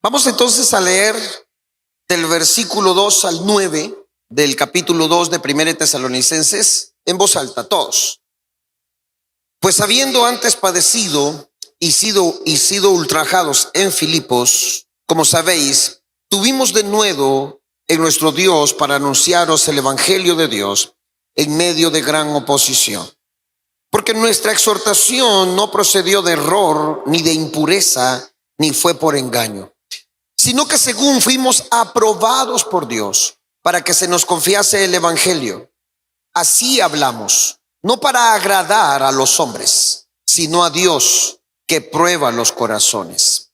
Vamos entonces a leer del versículo 2 al 9 del capítulo 2 de 1 Tesalonicenses en voz alta, todos. Pues habiendo antes padecido y sido ultrajados en Filipos, como sabéis, tuvimos de nuevo en nuestro Dios para anunciaros el evangelio de Dios en medio de gran oposición. Porque nuestra exhortación no procedió de error, ni de impureza, ni fue por engaño, sino que según fuimos aprobados por Dios para que se nos confiase el evangelio. Así hablamos, no para agradar a los hombres, sino a Dios que prueba los corazones.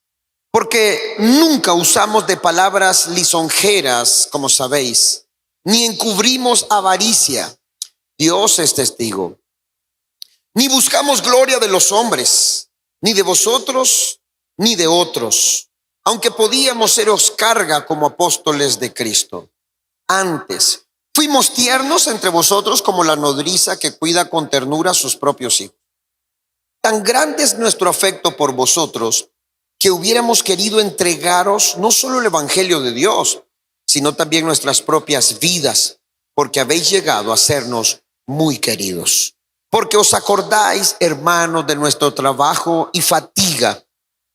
Porque nunca usamos de palabras lisonjeras, como sabéis, ni encubrimos avaricia. Dios es testigo. Ni buscamos gloria de los hombres, ni de vosotros, ni de otros, aunque podíamos seros carga como apóstoles de Cristo. Antes, fuimos tiernos entre vosotros como la nodriza que cuida con ternura a sus propios hijos. Tan grande es nuestro afecto por vosotros que hubiéramos querido entregaros no solo el evangelio de Dios, sino también nuestras propias vidas, porque habéis llegado a sernos muy queridos. Porque os acordáis, hermanos, de nuestro trabajo y fatiga,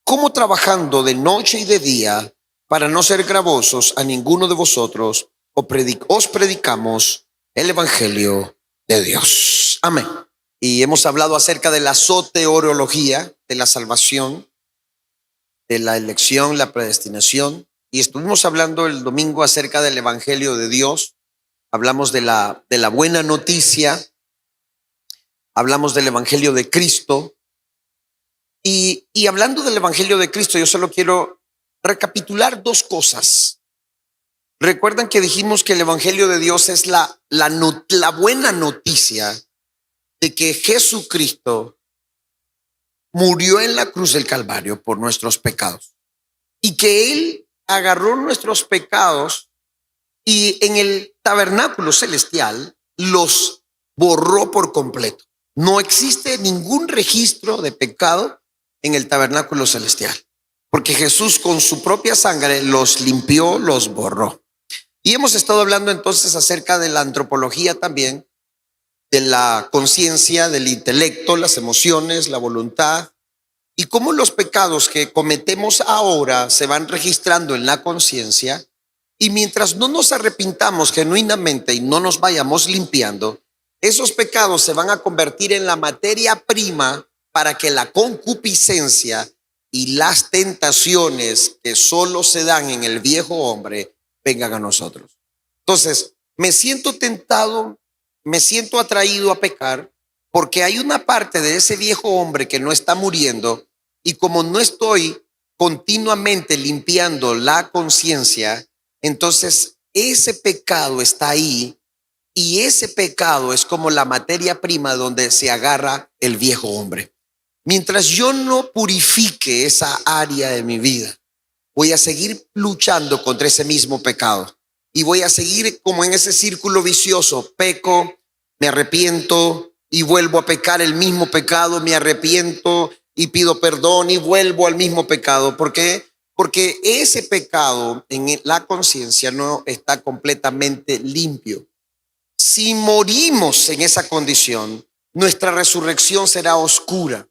como trabajando de noche y de día, para no ser gravosos a ninguno de vosotros, os predicamos el evangelio de Dios. Amén. Y hemos hablado acerca de la soteriología, de la salvación, de la elección, la predestinación. Y estuvimos hablando el domingo acerca del evangelio de Dios. Hablamos de la buena noticia. Hablamos del evangelio de Cristo. Y hablando del evangelio de Cristo, yo solo quiero recapitular dos cosas. Recuerdan que dijimos que el evangelio de Dios es la buena noticia de que Jesucristo murió en la cruz del Calvario por nuestros pecados y que Él agarró nuestros pecados y en el tabernáculo celestial los borró por completo. No existe ningún registro de pecado en el tabernáculo celestial, porque Jesús con su propia sangre los limpió, los borró. Y hemos estado hablando entonces acerca de la antropología también, de la conciencia, del intelecto, las emociones, la voluntad, y cómo los pecados que cometemos ahora se van registrando en la conciencia, y mientras no nos arrepintamos genuinamente y no nos vayamos limpiando, esos pecados se van a convertir en la materia prima para que la concupiscencia y las tentaciones que solo se dan en el viejo hombre vengan a nosotros. Entonces, me siento tentado, me siento atraído a pecar porque hay una parte de ese viejo hombre que no está muriendo, y como no estoy continuamente limpiando la conciencia, entonces ese pecado está ahí, y ese pecado es como la materia prima donde se agarra el viejo hombre. Mientras yo no purifique esa área de mi vida, voy a seguir luchando contra ese mismo pecado y voy a seguir como en ese círculo vicioso. Peco, me arrepiento y vuelvo a pecar el mismo pecado, me arrepiento y pido perdón y vuelvo al mismo pecado. ¿Por qué? Porque ese pecado en la conciencia no está completamente limpio. Si morimos en esa condición, nuestra resurrección será oscura.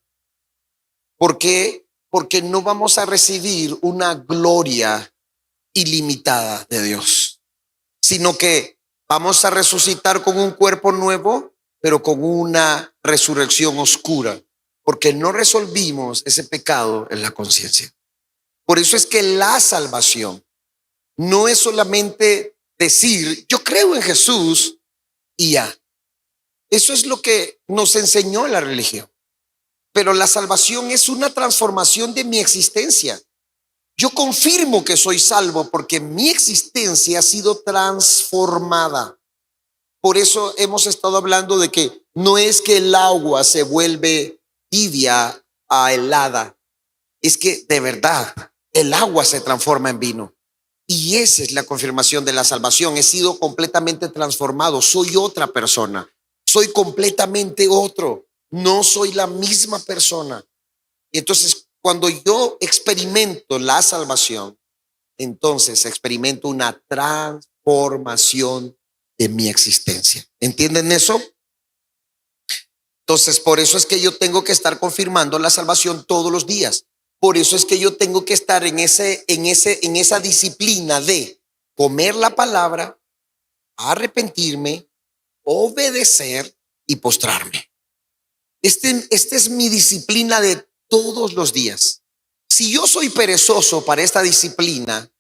¿Por qué? Porque no vamos a recibir una gloria ilimitada de Dios, sino que vamos a resucitar con un cuerpo nuevo, pero con una resurrección oscura, porque no resolvimos ese pecado en la conciencia. Por eso es que la salvación no es solamente decir, yo creo en Jesús y ya. Eso es lo que nos enseñó la religión. Pero la salvación es una transformación de mi existencia. Yo confirmo que soy salvo porque mi existencia ha sido transformada. Por eso hemos estado hablando de que no es que el agua se vuelve tibia a helada, es que de verdad el agua se transforma en vino. Y esa es la confirmación de la salvación. He sido completamente transformado, soy otra persona, soy completamente otro. No soy la misma persona. Y entonces, cuando yo experimento la salvación, entonces experimento una transformación de mi existencia. ¿Entienden eso? Entonces, por eso es que yo tengo que estar confirmando la salvación todos los días. Por eso es que yo tengo que estar en esa disciplina de comer la palabra, arrepentirme, obedecer y postrarme. Esta es mi disciplina de todos los días. Si yo soy perezoso para esta disciplina,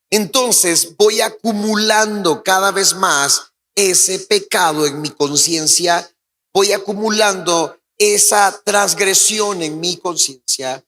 entonces voy acumulando cada vez más ese pecado en mi conciencia, voy acumulando esa transgresión en mi conciencia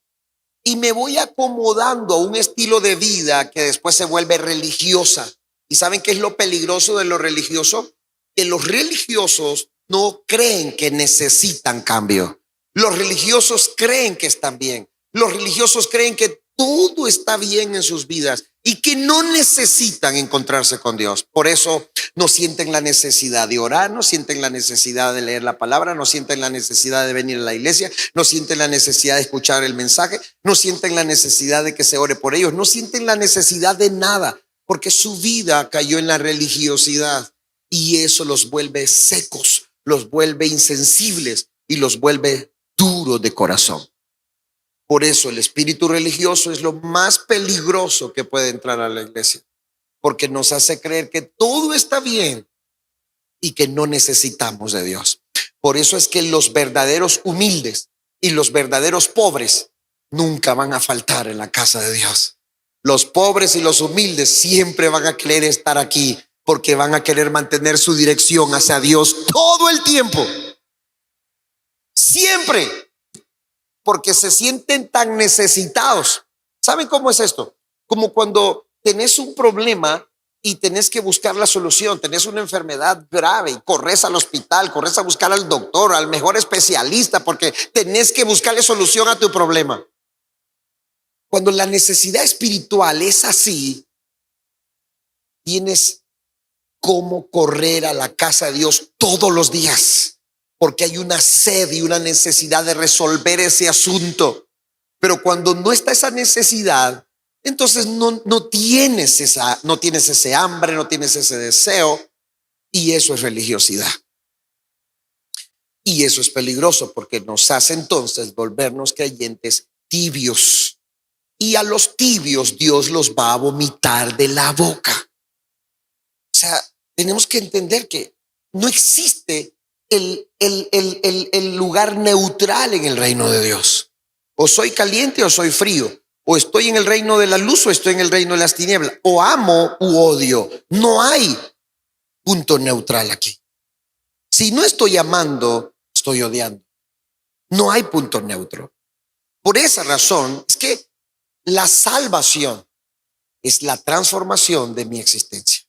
y me voy acomodando a un estilo de vida que después se vuelve religiosa. ¿Y saben qué es lo peligroso de lo religioso? Que los religiosos no creen que necesitan cambio. Los religiosos creen que están bien. Los religiosos creen que todo está bien en sus vidas y que no necesitan encontrarse con Dios. Por eso no sienten la necesidad de orar, no sienten la necesidad de leer la palabra, no sienten la necesidad de venir a la iglesia, no sienten la necesidad de escuchar el mensaje, no sienten la necesidad de que se ore por ellos, no sienten la necesidad de nada, porque su vida cayó en la religiosidad y eso los vuelve secos, los vuelve insensibles y los vuelve duros de corazón. Por eso el espíritu religioso es lo más peligroso que puede entrar a la iglesia, porque nos hace creer que todo está bien y que no necesitamos de Dios. Por eso es que los verdaderos humildes y los verdaderos pobres nunca van a faltar en la casa de Dios. Los pobres y los humildes siempre van a querer estar aquí porque van a querer mantener su dirección hacia Dios todo el tiempo. Siempre. Porque se sienten tan necesitados. ¿Saben cómo es esto? Como cuando tenés un problema y tenés que buscar la solución, tenés una enfermedad grave y corres al hospital, corres a buscar al doctor, al mejor especialista, porque tenés que buscarle solución a tu problema. Cuando la necesidad espiritual es así, tienes cómo correr a la casa de Dios todos los días. Porque hay una sed y una necesidad de resolver ese asunto. Pero cuando no está esa necesidad, entonces no tienes ese hambre, no tienes ese deseo, y eso es religiosidad. Y eso es peligroso porque nos hace entonces volvernos creyentes tibios. Y a los tibios Dios los va a vomitar de la boca. O sea, tenemos que entender que no existe el lugar neutral en el reino de Dios. O soy caliente o soy frío. O estoy en el reino de la luz o estoy en el reino de las tinieblas. O amo u odio. No hay punto neutral aquí. Si no estoy amando, estoy odiando. No hay punto neutro. Por esa razón es que la salvación es la transformación de mi existencia.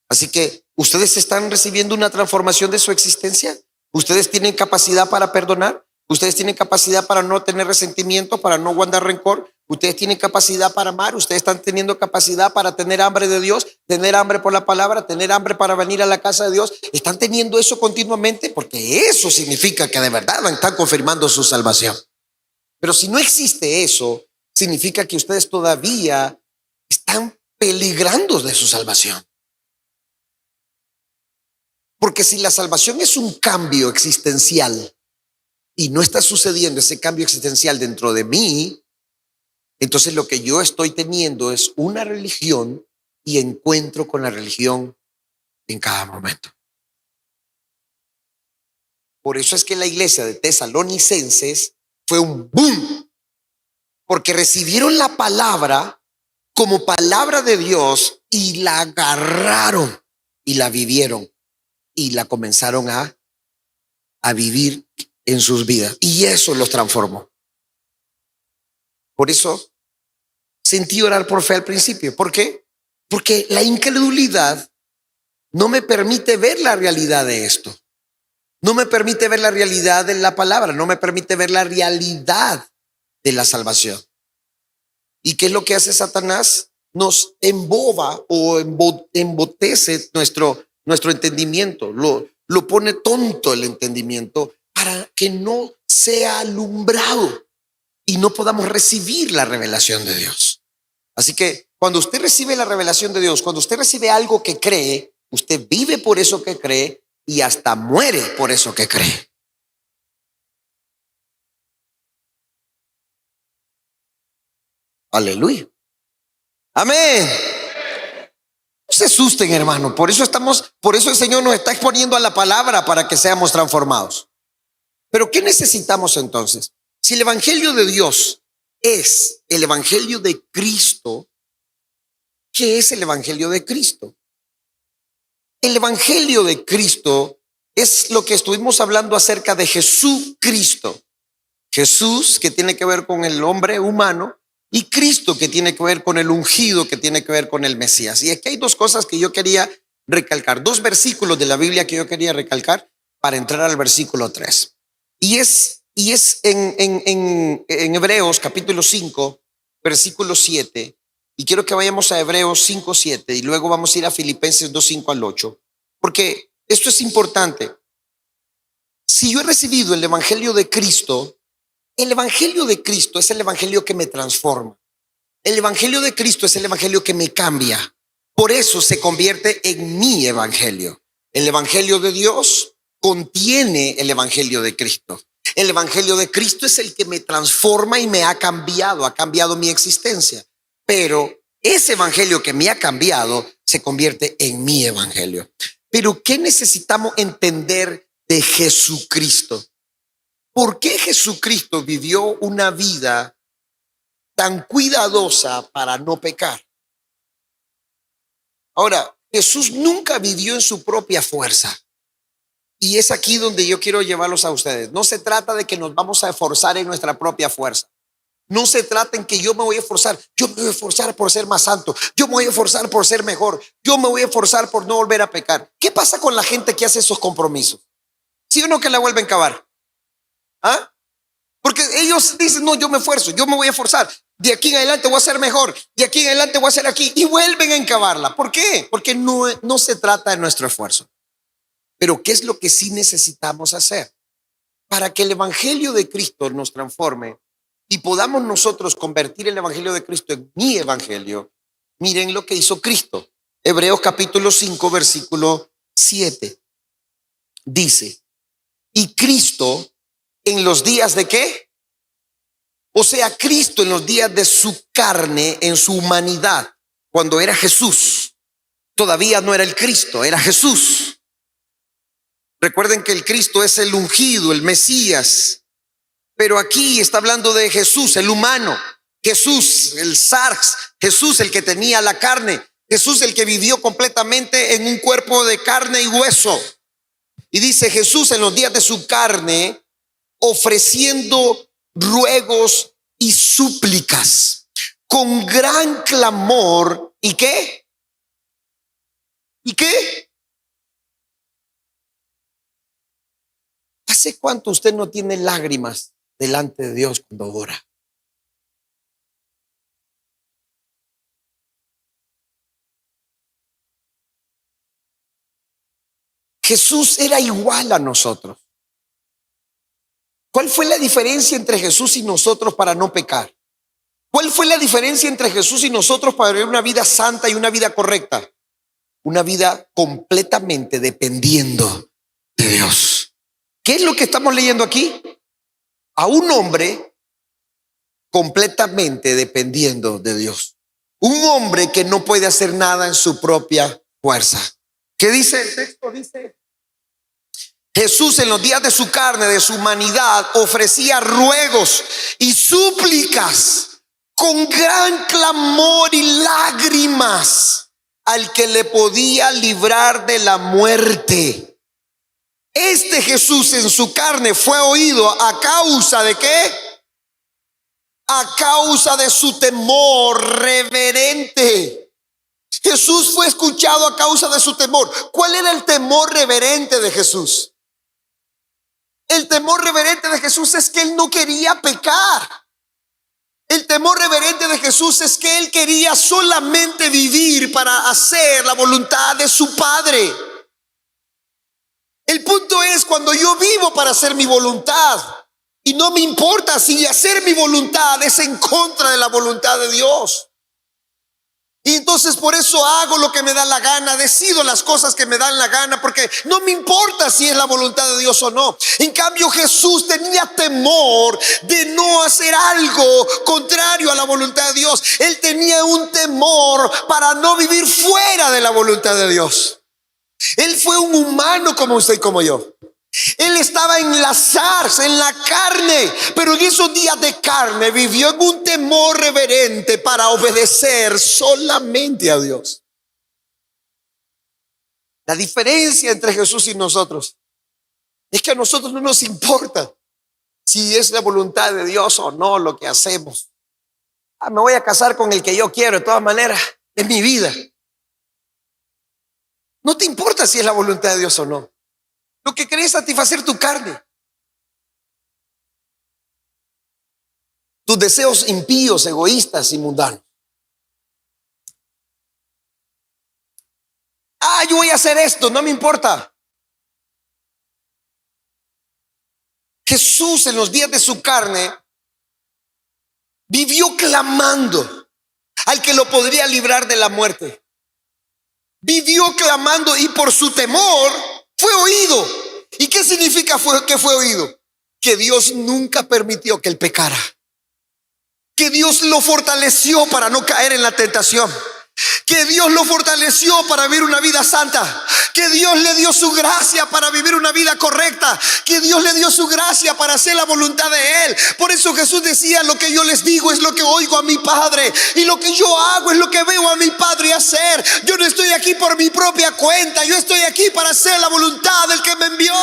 Así que, ¿ustedes están recibiendo una transformación de su existencia? ¿Ustedes tienen capacidad para perdonar? ¿Ustedes tienen capacidad para no tener resentimiento, para no guardar rencor? ¿Ustedes tienen capacidad para amar? ¿Ustedes están teniendo capacidad para tener hambre de Dios, tener hambre por la palabra, tener hambre para venir a la casa de Dios? ¿Están teniendo eso continuamente? Porque eso significa que de verdad están confirmando su salvación. Pero si no existe eso, significa que ustedes todavía están peligrando de su salvación. Porque si la salvación es un cambio existencial y no está sucediendo ese cambio existencial dentro de mí, entonces lo que yo estoy teniendo es una religión y encuentro con la religión en cada momento. Por eso es que la iglesia de Tesalonicenses fue un boom, porque recibieron la palabra como palabra de Dios y la agarraron y la vivieron. Y la comenzaron a vivir en sus vidas. Y eso los transformó. Por eso sentí orar por fe al principio. ¿Por qué? Porque la incredulidad no me permite ver la realidad de esto. No me permite ver la realidad de la palabra. No me permite ver la realidad de la salvación. ¿Y qué es lo que hace Satanás? Nos emboba o embotece nuestro entendimiento, lo pone tonto el entendimiento para que no sea alumbrado y no podamos recibir la revelación de Dios. Así que Cuando usted recibe la revelación de Dios, cuando usted recibe algo que cree, usted vive por eso que cree y hasta muere por eso que cree. Aleluya. Amén. No se asusten, hermano. Por eso el Señor nos está exponiendo a la palabra para que seamos transformados. Pero ¿qué necesitamos entonces? Si el evangelio de Dios es el evangelio de Cristo, ¿qué es el evangelio de Cristo? El evangelio de Cristo es lo que estuvimos hablando acerca de Jesucristo. Jesús, que tiene que ver con el hombre humano, y Cristo, que tiene que ver con el ungido, que tiene que ver con el Mesías. Y aquí hay dos cosas que yo quería recalcar, dos versículos de la Biblia que yo quería recalcar para entrar al versículo 3. Y es en Hebreos capítulo 5, versículo 7. Y quiero que vayamos a Hebreos 5, 7 y luego vamos a ir a Filipenses 2, 5 al 8. Porque esto es importante. Si yo he recibido el evangelio de Cristo, el evangelio de Cristo es el evangelio que me transforma. El evangelio de Cristo es el evangelio que me cambia. Por eso se convierte en mi evangelio. El evangelio de Dios contiene el evangelio de Cristo. El evangelio de Cristo es el que me transforma y me ha cambiado mi existencia. Pero ese evangelio que me ha cambiado se convierte en mi evangelio. Pero ¿qué necesitamos entender de Jesucristo? ¿Por qué Jesucristo vivió una vida tan cuidadosa para no pecar? Ahora, Jesús nunca vivió en su propia fuerza. Y es aquí donde yo quiero llevarlos a ustedes. No se trata de que nos vamos a esforzar en nuestra propia fuerza. No se trata en que yo me voy a esforzar. Yo me voy a esforzar por ser más santo. Yo me voy a esforzar por ser mejor. Yo me voy a esforzar por no volver a pecar. ¿Qué pasa con la gente que hace esos compromisos? ¿Sí o no que la vuelven a cavar? ¿Ah? Porque ellos dicen, no, yo me esfuerzo, yo me voy a esforzar. De aquí en adelante voy a ser mejor. De aquí en adelante voy a ser aquí. Y vuelven a encavarla. ¿Por qué? Porque no se trata de nuestro esfuerzo. Pero ¿qué es lo que sí necesitamos hacer? Para que el evangelio de Cristo nos transforme y podamos nosotros convertir el evangelio de Cristo en mi evangelio. Miren lo que hizo Cristo. Hebreos capítulo 5, versículo 7. Dice, y Cristo en los días de ¿qué? O sea, Cristo en los días de su carne, en su humanidad, cuando era Jesús, todavía no era el Cristo, era Jesús. Recuerden que el Cristo es el ungido, el Mesías, pero aquí está hablando de Jesús, el humano, Jesús, el sarx, Jesús el que tenía la carne, Jesús el que vivió completamente en un cuerpo de carne y hueso. Y dice Jesús en los días de su carne, ofreciendo ruegos y súplicas con gran clamor. ¿Y qué? ¿Y qué? ¿Hace cuánto usted no tiene lágrimas delante de Dios cuando ora? Jesús era igual a nosotros. ¿Cuál fue la diferencia entre Jesús y nosotros para no pecar? ¿Cuál fue la diferencia entre Jesús y nosotros para vivir una vida santa y una vida correcta? Una vida completamente dependiendo de Dios. ¿Qué es lo que estamos leyendo aquí? A un hombre completamente dependiendo de Dios. Un hombre que no puede hacer nada en su propia fuerza. ¿Qué dice el texto? Dice, Jesús en los días de su carne, de su humanidad, ofrecía ruegos y súplicas con gran clamor y lágrimas al que le podía librar de la muerte. Este Jesús en su carne fue oído a causa de ¿qué? A causa de su temor reverente. Jesús fue escuchado a causa de su temor. ¿Cuál era el temor reverente de Jesús? El temor reverente de Jesús es que él no quería pecar. El temor reverente de Jesús es que él quería solamente vivir para hacer la voluntad de su Padre. El punto es cuando yo vivo para hacer mi voluntad y no me importa si hacer mi voluntad es en contra de la voluntad de Dios. Y entonces por eso hago lo que me da la gana, decido las cosas que me dan la gana, porque no me importa si es la voluntad de Dios o no. En cambio, Jesús tenía temor de no hacer algo contrario a la voluntad de Dios. Él tenía un temor para no vivir fuera de la voluntad de Dios. Él fue un humano como usted y como yo. Él estaba en la zarza, en la carne, pero en esos días de carne vivió en un temor reverente para obedecer solamente a Dios. La diferencia entre Jesús y nosotros es que a nosotros no nos importa si es la voluntad de Dios o no lo que hacemos. Me voy a casar con el que yo quiero, de todas maneras, es mi vida. No te importa si es la voluntad de Dios o no. Lo que querés es satisfacer tu carne, tus deseos impíos, egoístas y mundanos. Yo voy a hacer esto, no me importa. Jesús en los días de su carne vivió clamando al que lo podría librar de la muerte. Vivió clamando y por su temor fue oído. ¿Y qué significa que fue oído? Que Dios nunca permitió que él pecara. Que Dios lo fortaleció para no caer en la tentación. Que Dios lo fortaleció para vivir una vida santa. Que Dios le dio su gracia para vivir una vida correcta. Que Dios le dio su gracia para hacer la voluntad de Él. Por eso Jesús decía: lo que yo les digo es lo que oigo a mi Padre, y lo que yo hago es lo que veo a mi Padre hacer. Yo no estoy aquí por mi propia cuenta. Yo estoy aquí para hacer la voluntad del que me envió.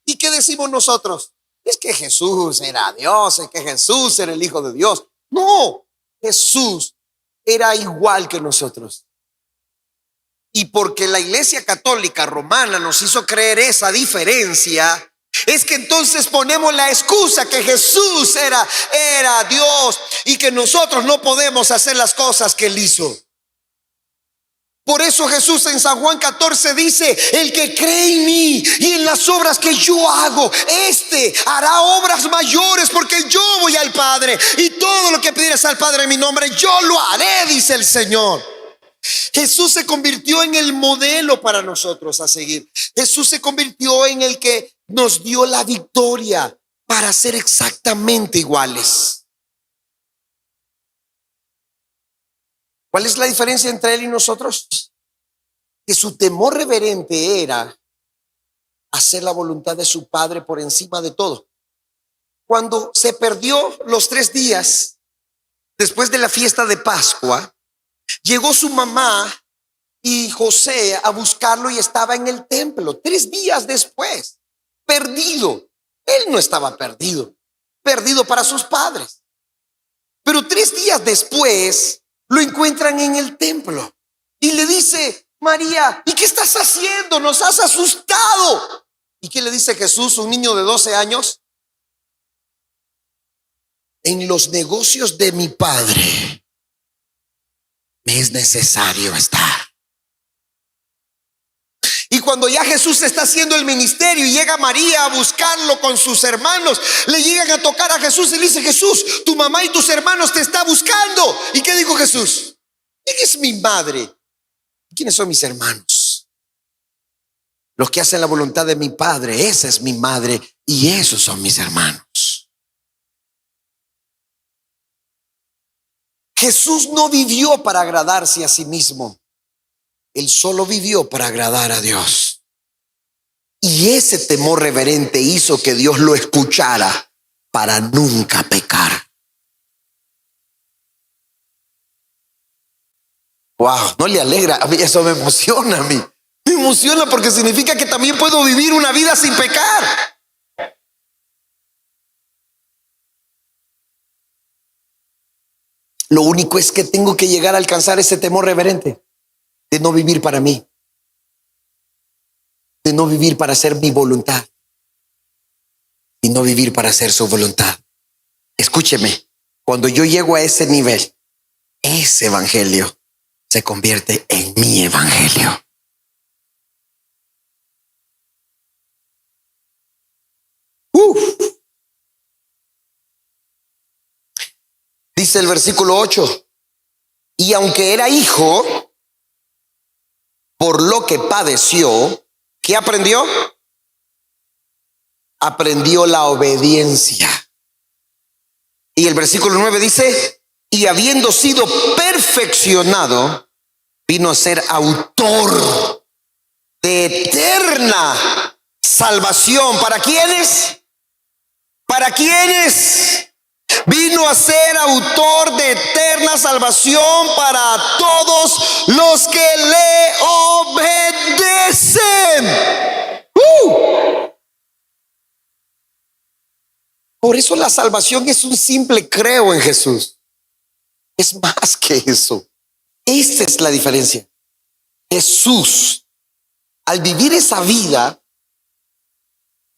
¿Y qué decimos nosotros? Es que Jesús era Dios, es que Jesús era el Hijo de Dios. No, Jesús era igual que nosotros. Y porque la Iglesia Católica Romana nos hizo creer esa diferencia, es que entonces ponemos la excusa que Jesús era Dios y que nosotros no podemos hacer las cosas que Él hizo. Por eso Jesús en San Juan 14 dice: el que cree en mí y en las obras que yo hago, este hará obras mayores, porque yo voy al Padre, y todo lo que pidieras al Padre en mi nombre, yo lo haré, dice el Señor. Jesús se convirtió en el modelo para nosotros a seguir. Jesús se convirtió en el que nos dio la victoria para ser exactamente iguales. ¿Cuál es la diferencia entre Él y nosotros? Que su temor reverente era hacer la voluntad de su Padre por encima de todo. Cuando se perdió los 3 días después de la fiesta de Pascua, llegó su mamá y José a buscarlo y estaba en el templo 3 días después, perdido. Él no estaba perdido, perdido para sus padres. Pero 3 días después lo encuentran en el templo y le dice: María, ¿y qué estás haciendo? Nos has asustado. ¿Y qué le dice Jesús, un niño de 12 años? En los negocios de mi Padre me es necesario estar. Y cuando ya Jesús está haciendo el ministerio y llega María a buscarlo con sus hermanos, le llegan a tocar a Jesús y le dice: Jesús, tu mamá y tus hermanos te están buscando. ¿Y qué dijo Jesús? ¿Quién es mi madre? ¿Quiénes son mis hermanos? Los que hacen la voluntad de mi Padre, esa es mi madre y esos son mis hermanos. Jesús no vivió para agradarse a sí mismo. Él solo vivió para agradar a Dios. Y ese temor reverente hizo que Dios lo escuchara para nunca pecar. Wow, ¿no le alegra? A mí eso me emociona a mí. Me emociona porque significa que también puedo vivir una vida sin pecar. Lo único es que tengo que llegar a alcanzar ese temor reverente de no vivir para mí, de no vivir para hacer mi voluntad y no vivir para hacer su voluntad. Escúcheme, cuando yo llego a ese nivel, ese evangelio se convierte en mi evangelio. Dice el versículo 8: Y aunque era hijo, por lo que padeció, ¿qué aprendió? Aprendió la obediencia. Y el versículo 9 dice, y habiendo sido perfeccionado, vino a ser autor de eterna salvación. ¿Para quiénes? ¿Para quiénes? Vino a ser autor de eterna salvación para todos los que le obedecen. Por eso la salvación es un simple creo en Jesús. Es más que eso. Esta es la diferencia. Jesús, al vivir esa vida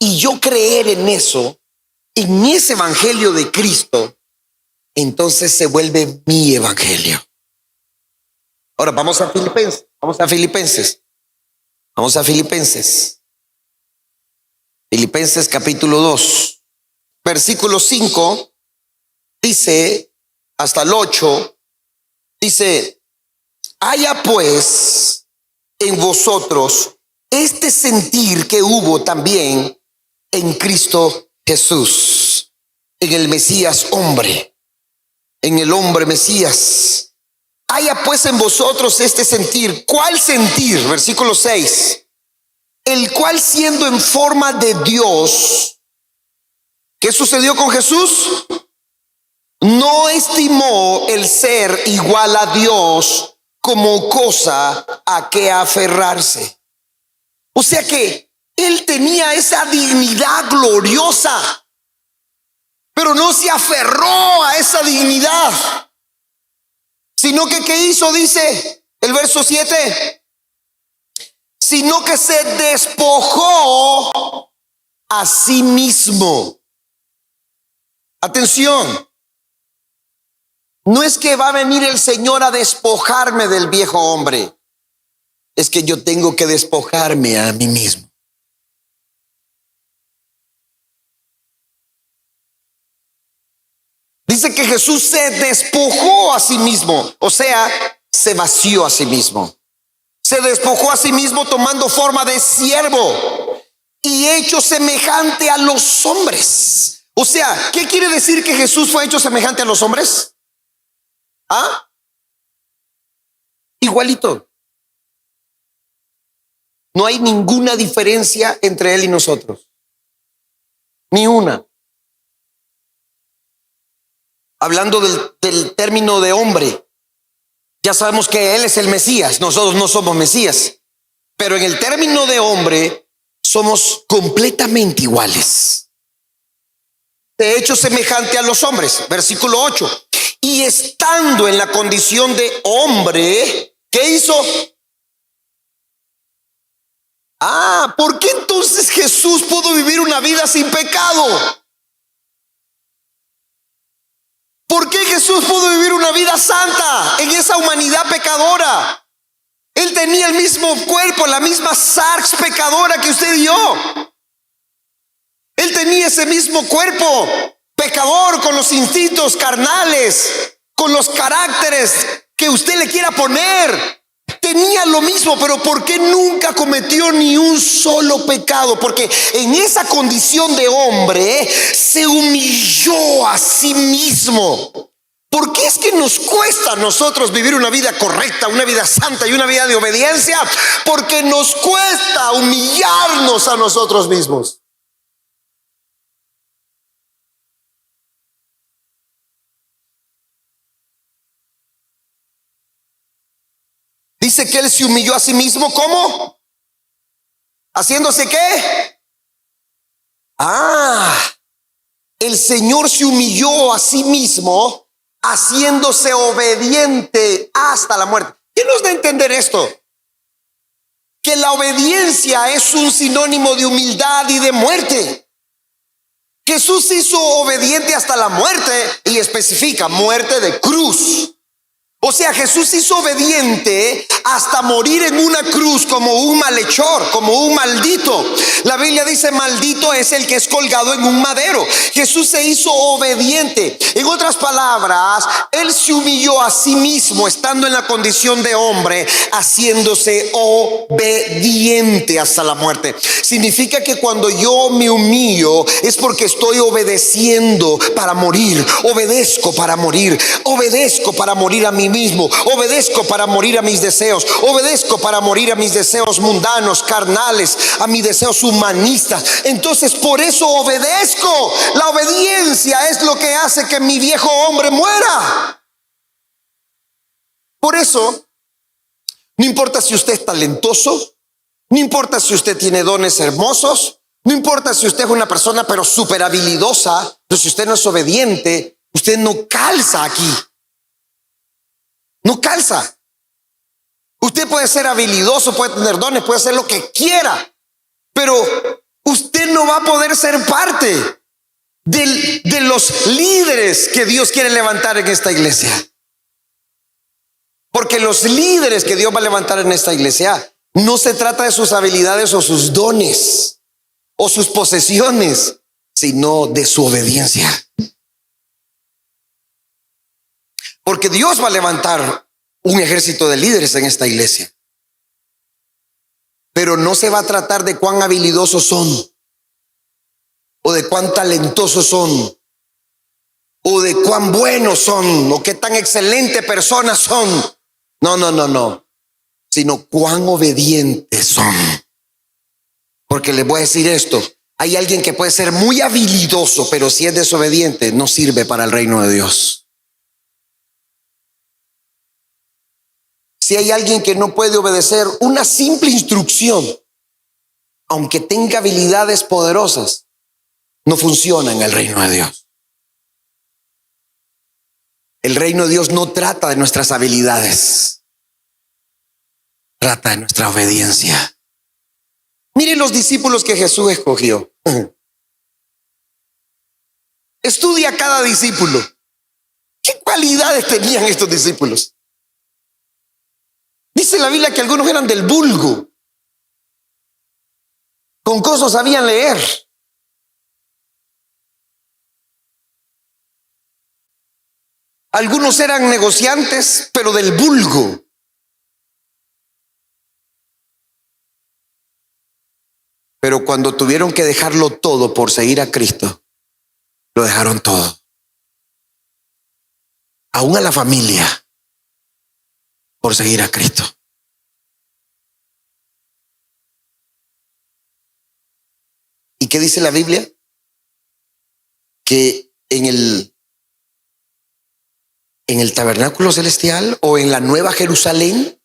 y yo creer en eso, en ese evangelio de Cristo, entonces se vuelve mi evangelio. Ahora vamos a Filipenses. Filipenses capítulo 2. Versículo 5 dice, hasta el 8, dice, haya pues en vosotros este sentir que hubo también en Cristo Jesús, en el Mesías hombre, en el hombre Mesías. Haya pues en vosotros este sentir. ¿Cuál sentir? Versículo 6. El cual siendo en forma de Dios, ¿qué sucedió con Jesús? No estimó el ser igual a Dios como cosa a que aferrarse. O sea que él tenía esa dignidad gloriosa, pero no se aferró a esa dignidad, sino que ¿qué hizo? Dice el verso 7, sino que se despojó a sí mismo. Atención, no es que va a venir el Señor a despojarme del viejo hombre, es que yo tengo que despojarme a mí mismo. Dice que Jesús se despojó a sí mismo, o sea, se vació a sí mismo. Se despojó a sí mismo tomando forma de siervo y hecho semejante a los hombres. O sea, ¿qué quiere decir que Jesús fue hecho semejante a los hombres? ¿Ah? Igualito. No hay ninguna diferencia entre él y nosotros. Ni una. Hablando del término de hombre, ya sabemos que él es el Mesías, nosotros no somos Mesías, pero en el término de hombre somos completamente iguales. De hecho, semejante a los hombres, versículo 8. Y estando en la condición de hombre, ¿qué hizo? ¿Por qué entonces Jesús pudo vivir una vida sin pecado? ¿Por qué Jesús pudo vivir una vida santa en esa humanidad pecadora? Él tenía el mismo cuerpo, la misma sarx pecadora que usted y yo. Él tenía ese mismo cuerpo pecador, con los instintos carnales, con los caracteres que usted le quiera poner. Tenía lo mismo, pero ¿por qué nunca cometió ni un solo pecado? Porque en esa condición de hombre se humilló a sí mismo. ¿Por qué es que nos cuesta a nosotros vivir una vida correcta, una vida santa y una vida de obediencia? Porque nos cuesta humillarnos a nosotros mismos. Dice que él se humilló a sí mismo. ¿Cómo? ¿Haciéndose qué? El Señor se humilló a sí mismo, haciéndose obediente hasta la muerte. ¿Quién nos da a entender esto? Que la obediencia es un sinónimo de humildad y de muerte. Jesús se hizo obediente hasta la muerte y especifica muerte de cruz. O sea, Jesús hizo obediente hasta morir en una cruz como un malhechor, como un maldito. La Biblia dice: maldito es el que es colgado en un madero. Jesús se hizo obediente. En otras palabras, Él se humilló a sí mismo, estando en la condición de hombre, haciéndose obediente hasta la muerte. Significa que cuando yo me humillo es porque estoy obedeciendo para morir. Obedezco para morir. Obedezco para morir a mí mismo. Obedezco para morir a mis deseos. Obedezco para morir a mis deseos mundanos, carnales, a mis deseos humanistas. Entonces, por eso obedezco. La obediencia es lo que hace que mi viejo hombre muera. Por eso, no importa si usted es talentoso, no importa si usted tiene dones hermosos, no importa si usted es una persona pero súper habilidosa, pero si usted no es obediente, usted no calza aquí. No calza. Usted puede ser habilidoso, puede tener dones, puede hacer lo que quiera, pero usted no va a poder ser parte de los líderes que Dios quiere levantar en esta iglesia. Porque los líderes que Dios va a levantar en esta iglesia no se trata de sus habilidades o sus dones o sus posesiones, sino de su obediencia. Porque Dios va a levantar un ejército de líderes en esta iglesia. Pero no se va a tratar de cuán habilidosos son, o de cuán talentosos son, o de cuán buenos son, o qué tan excelente personas son. No. Sino cuán obedientes son. Porque les voy a decir esto: hay alguien que puede ser muy habilidoso, pero si es desobediente, no sirve para el reino de Dios. Si hay alguien que no puede obedecer una simple instrucción, aunque tenga habilidades poderosas, no funciona en el reino de Dios. El reino de Dios no trata de nuestras habilidades, trata de nuestra obediencia. Miren los discípulos que Jesús escogió. Estudia a cada discípulo. ¿Qué cualidades tenían estos discípulos? Dice la Biblia que algunos eran del vulgo. Con cosas sabían leer. Algunos eran negociantes, pero del vulgo. Pero cuando tuvieron que dejarlo todo por seguir a Cristo, lo dejaron todo. Aún a la familia, por seguir a Cristo. ¿Y qué dice la Biblia? Que en el tabernáculo celestial o en la Nueva Jerusalén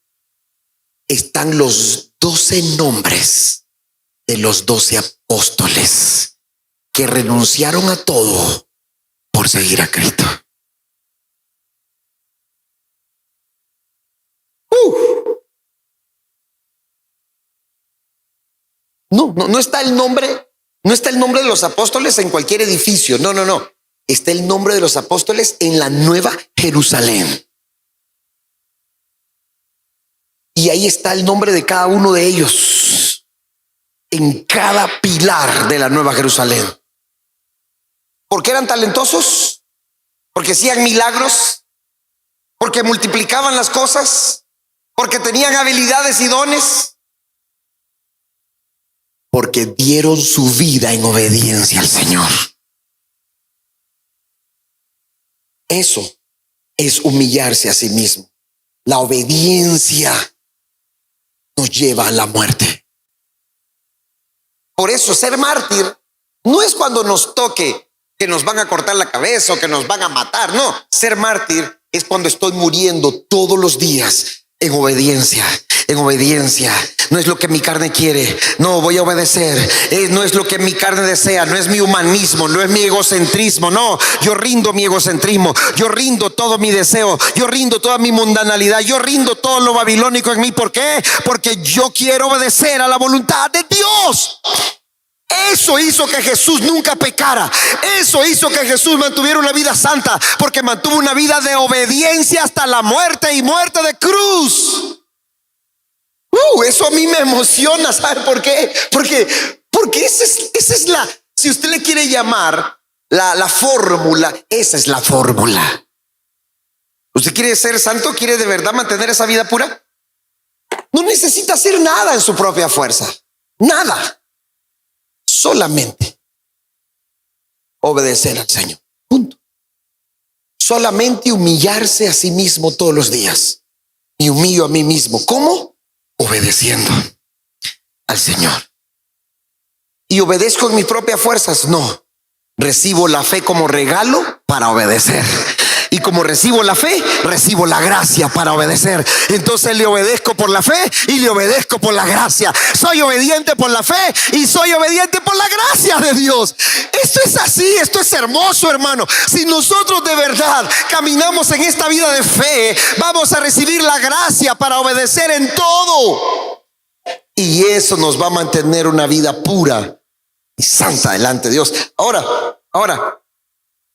están los 12 nombres de los 12 apóstoles que renunciaron a todo por seguir a Cristo. No está el nombre, no está el nombre de los apóstoles en cualquier edificio. No. Está el nombre de los apóstoles en la Nueva Jerusalén. Y ahí está el nombre de cada uno de ellos en cada pilar de la Nueva Jerusalén. ¿Por qué eran talentosos? ¿Porque hacían milagros? ¿Porque multiplicaban las cosas? ¿Porque tenían habilidades y dones? Porque dieron su vida en obediencia al Señor. Eso es humillarse a sí mismo. La obediencia nos lleva a la muerte. Por eso ser mártir no es cuando nos toque que nos van a cortar la cabeza o que nos van a matar. No, ser mártir es cuando estoy muriendo todos los días en obediencia. En obediencia. No es lo que mi carne quiere. No, voy a obedecer. No es lo que mi carne desea. No es mi humanismo. No es mi egocentrismo. No, yo rindo mi egocentrismo. Yo rindo todo mi deseo. Yo rindo toda mi mundanalidad. Yo rindo todo lo babilónico en mí. ¿Por qué? Porque yo quiero obedecer a la voluntad de Dios. Eso hizo que Jesús nunca pecara. Eso hizo que Jesús mantuviera una vida santa, porque mantuvo una vida de obediencia hasta la muerte, y muerte de cruz. Eso a mí me emociona. ¿Sabe por qué? Porque esa es la, si usted le quiere llamar la fórmula, esa es la fórmula. ¿Usted quiere ser santo? ¿Quiere de verdad mantener esa vida pura? No necesita hacer nada en su propia fuerza. Nada. Solamente obedecer al Señor. Punto. Solamente humillarse a sí mismo todos los días. Me humillo a mí mismo. ¿Cómo? Obedeciendo al Señor. ¿Y obedezco en mis propias fuerzas? No. Recibo la fe como regalo para obedecer. Y como recibo la fe, recibo la gracia para obedecer. Entonces le obedezco por la fe y le obedezco por la gracia. Soy obediente por la fe y soy obediente por la gracia de Dios. Esto es así, esto es hermoso, hermano. Si nosotros de verdad caminamos en esta vida de fe, vamos a recibir la gracia para obedecer en todo. Y eso nos va a mantener una vida pura y santa delante de Dios. Ahora,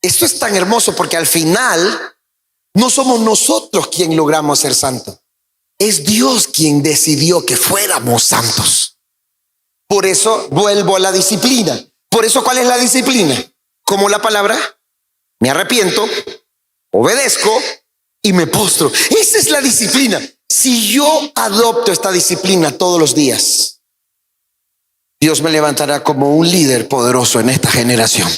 esto es tan hermoso porque al final no somos nosotros quien logramos ser santos. Es Dios quien decidió que fuéramos santos. Por eso vuelvo a la disciplina. Por eso, ¿cuál es la disciplina? Como la palabra, me arrepiento, obedezco y me postro. Esa es la disciplina. Si yo adopto esta disciplina todos los días, Dios me levantará como un líder poderoso en esta generación.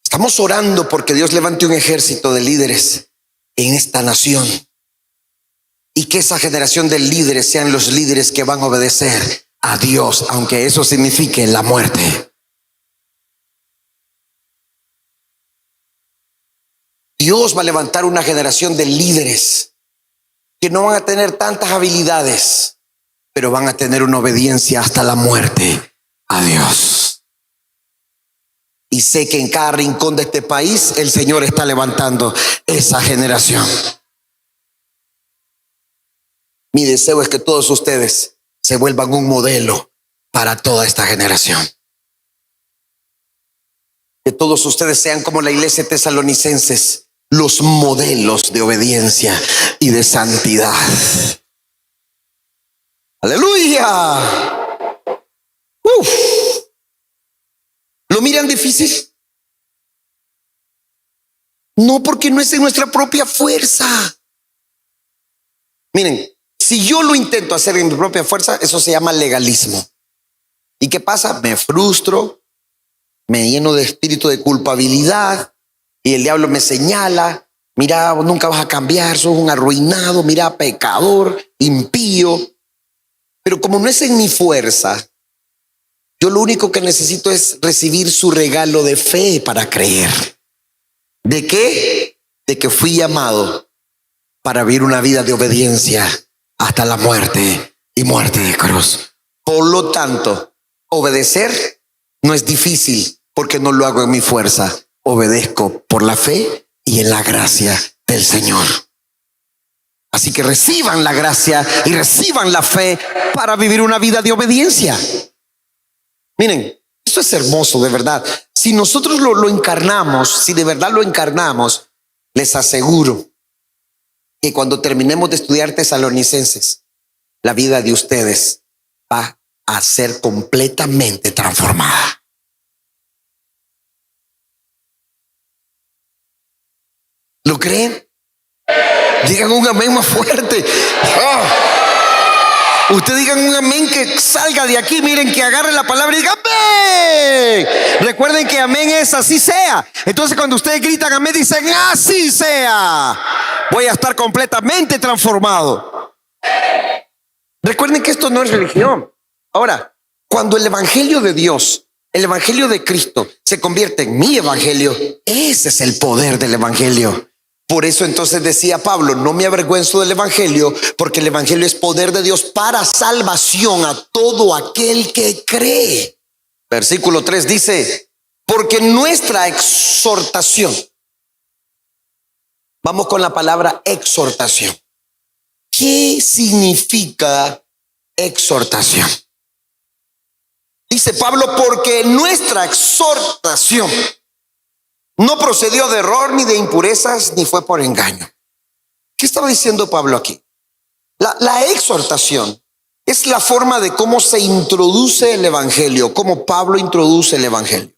Estamos orando porque Dios levante un ejército de líderes en esta nación, y que esa generación de líderes sean los líderes que van a obedecer a Dios, aunque eso signifique la muerte. Dios va a levantar una generación de líderes que no van a tener tantas habilidades, pero van a tener una obediencia hasta la muerte a Dios. Y sé que en cada rincón de este país el Señor está levantando esa generación. Mi deseo es que todos ustedes se vuelvan un modelo para toda esta generación. Que todos ustedes sean como la iglesia de Tesalonicenses, los modelos de obediencia y de santidad. ¡Aleluya! ¿Lo miran difícil? No, porque no es en nuestra propia fuerza. Miren, si yo lo intento hacer en mi propia fuerza, eso se llama legalismo. ¿Y qué pasa? Me frustro, me lleno de espíritu de culpabilidad, y el diablo me señala: mira, nunca vas a cambiar, sos un arruinado, mira, pecador, impío. Pero como no es en mi fuerza, yo lo único que necesito es recibir su regalo de fe para creer. ¿De qué? De que fui llamado para vivir una vida de obediencia hasta la muerte, y muerte de cruz. Por lo tanto, obedecer no es difícil porque no lo hago en mi fuerza. Obedezco por la fe y en la gracia del Señor. Así que reciban la gracia y reciban la fe para vivir una vida de obediencia. Miren, esto es hermoso, de verdad. Si nosotros lo encarnamos, si de verdad lo encarnamos, les aseguro que cuando terminemos de estudiar Tesalonicenses, la vida de ustedes va a ser completamente transformada. ¿Lo creen? Digan un amén más fuerte. Usted digan un amén que salga de aquí. Miren, que agarre la palabra y digan amén. Recuerden que amén es así sea. Entonces cuando ustedes gritan amén, dicen así sea. Voy a estar completamente transformado. Recuerden que esto no es religión. Ahora, cuando el evangelio de Dios, el evangelio de Cristo, se convierte en mi evangelio, ese es el poder del evangelio. Por eso entonces decía Pablo: no me avergüenzo del evangelio, porque el evangelio es poder de Dios para salvación a todo aquel que cree. Versículo 3 dice: porque nuestra exhortación, vamos con la palabra exhortación. ¿Qué significa exhortación? Dice Pablo, porque nuestra exhortación no procedió de error, ni de impurezas, ni fue por engaño. ¿Qué estaba diciendo Pablo aquí? La exhortación es la forma de cómo se introduce el evangelio, cómo Pablo introduce el evangelio.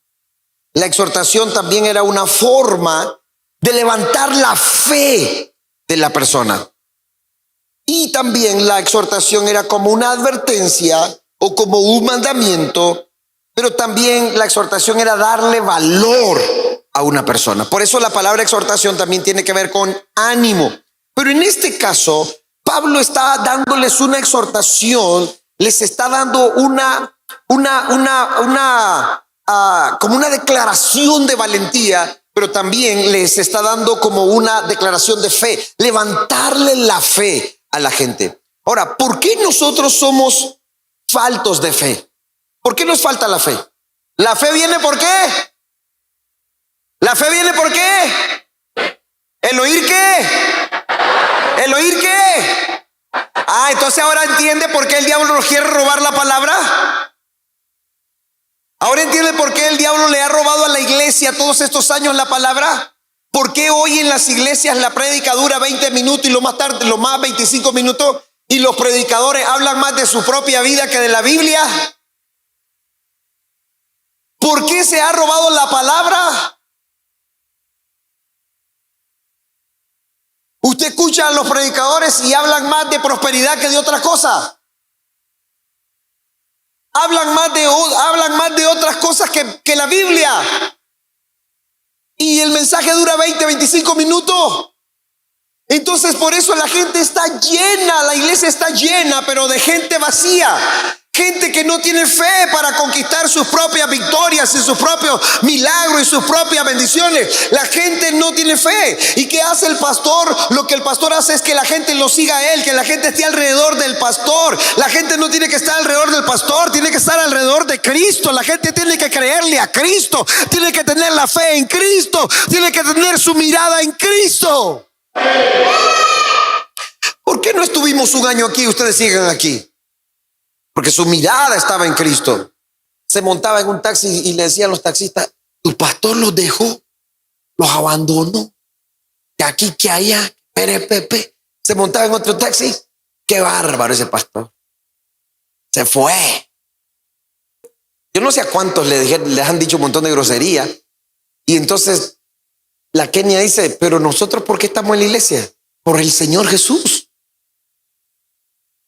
La exhortación también era una forma de levantar la fe de la persona. Y también la exhortación era como una advertencia o como un mandamiento, pero también la exhortación era darle valor a una persona. Por eso la palabra exhortación también tiene que ver con ánimo. Pero en este caso, Pablo está dándoles una exhortación, les está dando como una declaración de valentía, pero también les está dando como una declaración de fe, levantarle la fe a la gente. Ahora, ¿por qué nosotros somos faltos de fe? ¿Por qué nos falta la fe? ¿La fe viene por qué? ¿La fe viene por qué? ¿El oír qué? ¿El oír qué? Entonces ahora entiende por qué el diablo nos quiere robar la palabra. Ahora entiende por qué el diablo le ha robado a la iglesia todos estos años la palabra. ¿Por qué hoy en las iglesias la prédica dura 20 minutos y lo más 25 minutos? Y los predicadores hablan más de su propia vida que de la Biblia. ¿Por qué se ha robado la palabra? Usted escucha a los predicadores y hablan más de prosperidad que de otras cosas. Hablan más de otras cosas que la Biblia. Y el mensaje dura 20, 25 minutos. Entonces por eso la gente está llena, la iglesia está llena, pero de gente vacía. Gente que no tiene fe para conquistar sus propias victorias y sus propios milagros y sus propias bendiciones. La gente no tiene fe. ¿Y qué hace el pastor? Lo que el pastor hace es que la gente lo siga a él, que la gente esté alrededor del pastor. La gente no tiene que estar alrededor del pastor, tiene que estar alrededor de Cristo. La gente tiene que creerle a Cristo, tiene que tener la fe en Cristo, tiene que tener su mirada en Cristo. ¿Por qué no estuvimos un año aquí y ustedes siguen aquí? Porque su mirada estaba en Cristo. Se montaba en un taxi y le decían a los taxistas, tu pastor los dejó, los abandonó, que aquí, que allá, pepe. Se montaba en otro taxi, qué bárbaro ese pastor. Se fue. Yo no sé a cuántos les han dicho un montón de grosería. Y entonces la Kenia dice, pero nosotros ¿por qué estamos en la iglesia? Por el Señor Jesús.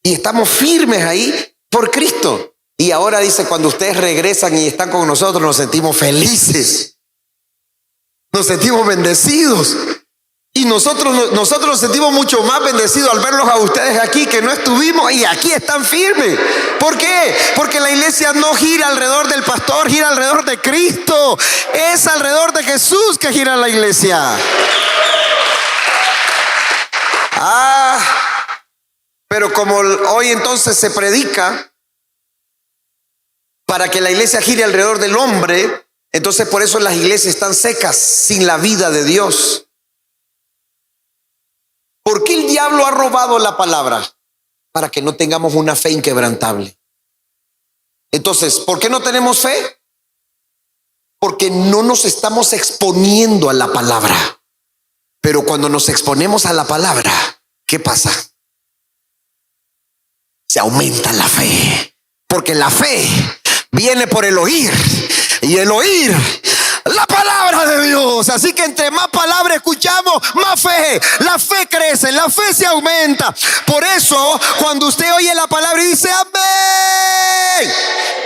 Y estamos firmes ahí por Cristo. Y ahora dice, cuando ustedes regresan y están con nosotros, nos sentimos felices. Nos sentimos bendecidos. Y nosotros nos sentimos mucho más bendecidos al verlos a ustedes aquí, que no estuvimos y aquí están firmes. ¿Por qué? Porque la iglesia no gira alrededor del pastor, gira alrededor de Cristo. Es alrededor de Jesús que gira la iglesia. Pero como hoy entonces se predica para que la iglesia gire alrededor del hombre, entonces por eso las iglesias están secas, sin la vida de Dios. ¿Por qué el diablo ha robado la palabra? Para que no tengamos una fe inquebrantable. Entonces, ¿por qué no tenemos fe? Porque no nos estamos exponiendo a la palabra. Pero cuando nos exponemos a la palabra, ¿qué pasa? Se aumenta la fe. Porque la fe viene por el oír. Y el oír la palabra de Dios. Así que entre más palabra escuchamos, más fe. La fe crece, la fe se aumenta. Por eso cuando usted oye la palabra y dice amén,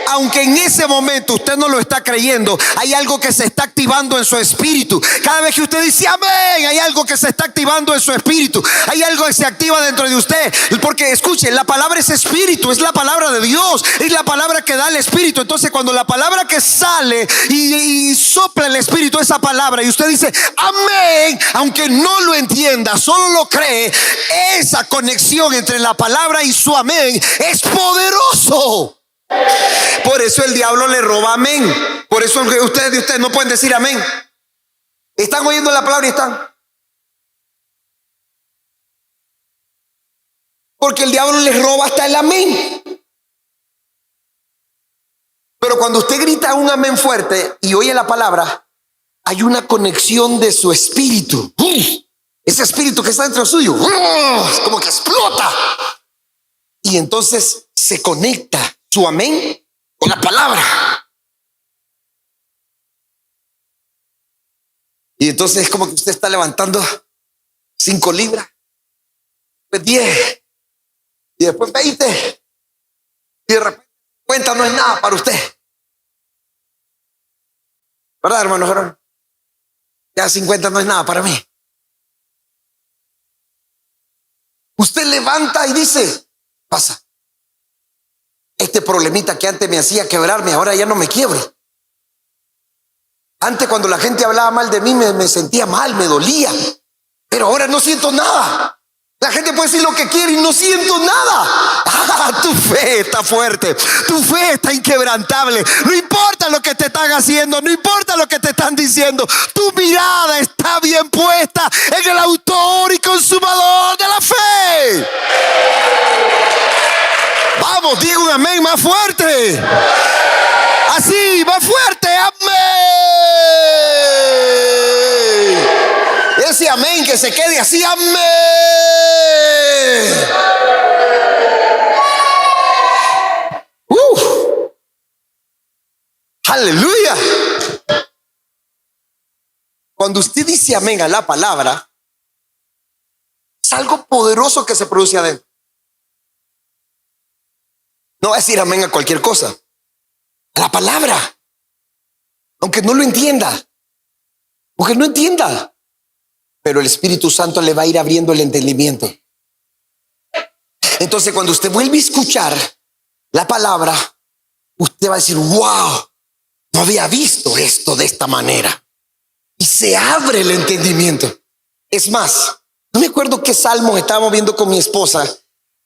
aunque en ese momento usted no lo está creyendo, hay algo que se está activando en su espíritu. Cada vez que usted dice amén, hay algo que se está activando en su espíritu. Hay algo que se activa dentro de usted. Porque escuche, la palabra es espíritu, es la palabra de Dios, es la palabra que da el espíritu. Entonces cuando la palabra que sale y sopla el espíritu esa palabra y usted dice amén, aunque no lo entienda, solo lo cree, esa conexión entre la palabra y su amén es poderoso. Por eso el diablo le roba amén. Por eso ustedes no pueden decir amén. Están oyendo la palabra y están. Porque el diablo les roba hasta el amén. Pero grita un amén fuerte y oye la palabra, hay una conexión de su espíritu. Ese espíritu que está dentro suyo, es como que explota. Y entonces se conecta su amén con la palabra. Y entonces es como que usted está levantando 5 libras, después 10, y después 20. Y de repente 50 no es nada para usted. ¿Verdad, hermano? Ya 50 no es nada para mí. Usted levanta y dice, pasa. Este problemita que antes me hacía quebrarme, ahora ya no me quiebro. Antes cuando la gente hablaba mal de mí me sentía mal, me dolía. Pero ahora no siento nada. La gente puede decir lo que quiere y no siento nada. Tu fe está fuerte, tu fe está inquebrantable. No importa lo que te están haciendo, no importa lo que te están diciendo. Tu mirada está bien puesta en el autor y consumador de la fe. Vamos, diga un amén más fuerte. Así, más fuerte, amén. Ese amén que se quede así, amén. Aleluya. Cuando usted dice amén a la palabra, es algo poderoso que se produce adentro. No va a decir amén a cualquier cosa. A la palabra. Aunque no lo entienda. Aunque no entienda. Pero el Espíritu Santo le va a ir abriendo el entendimiento. Entonces cuando usted vuelve a escuchar la palabra, usted va a decir, wow, no había visto esto de esta manera. Y se abre el entendimiento. Es más, no me acuerdo qué salmo estábamos viendo con mi esposa.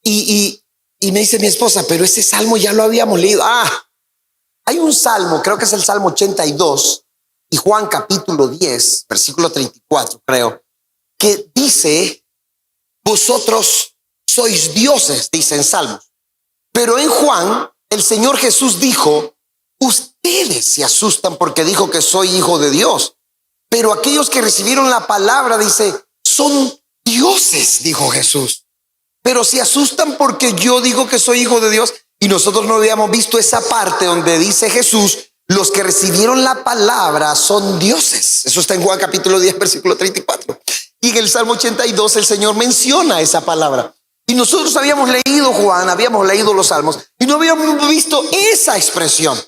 Y me dice mi esposa, pero ese salmo ya lo habíamos leído. Hay un salmo, creo que es el Salmo 82 y Juan capítulo 10, versículo 34, creo, que dice, vosotros sois dioses, dice en Salmos. Pero en Juan, el Señor Jesús dijo, ustedes se asustan porque dijo que soy hijo de Dios. Pero aquellos que recibieron la palabra, dice, son dioses, dijo Jesús. Pero se asustan porque yo digo que soy hijo de Dios. Y nosotros no habíamos visto esa parte donde dice Jesús, los que recibieron la palabra son dioses. Eso está en Juan capítulo 10, versículo 34. Y en el Salmo 82 el Señor menciona esa palabra. Y nosotros habíamos leído Juan, habíamos leído los salmos y no habíamos visto esa expresión.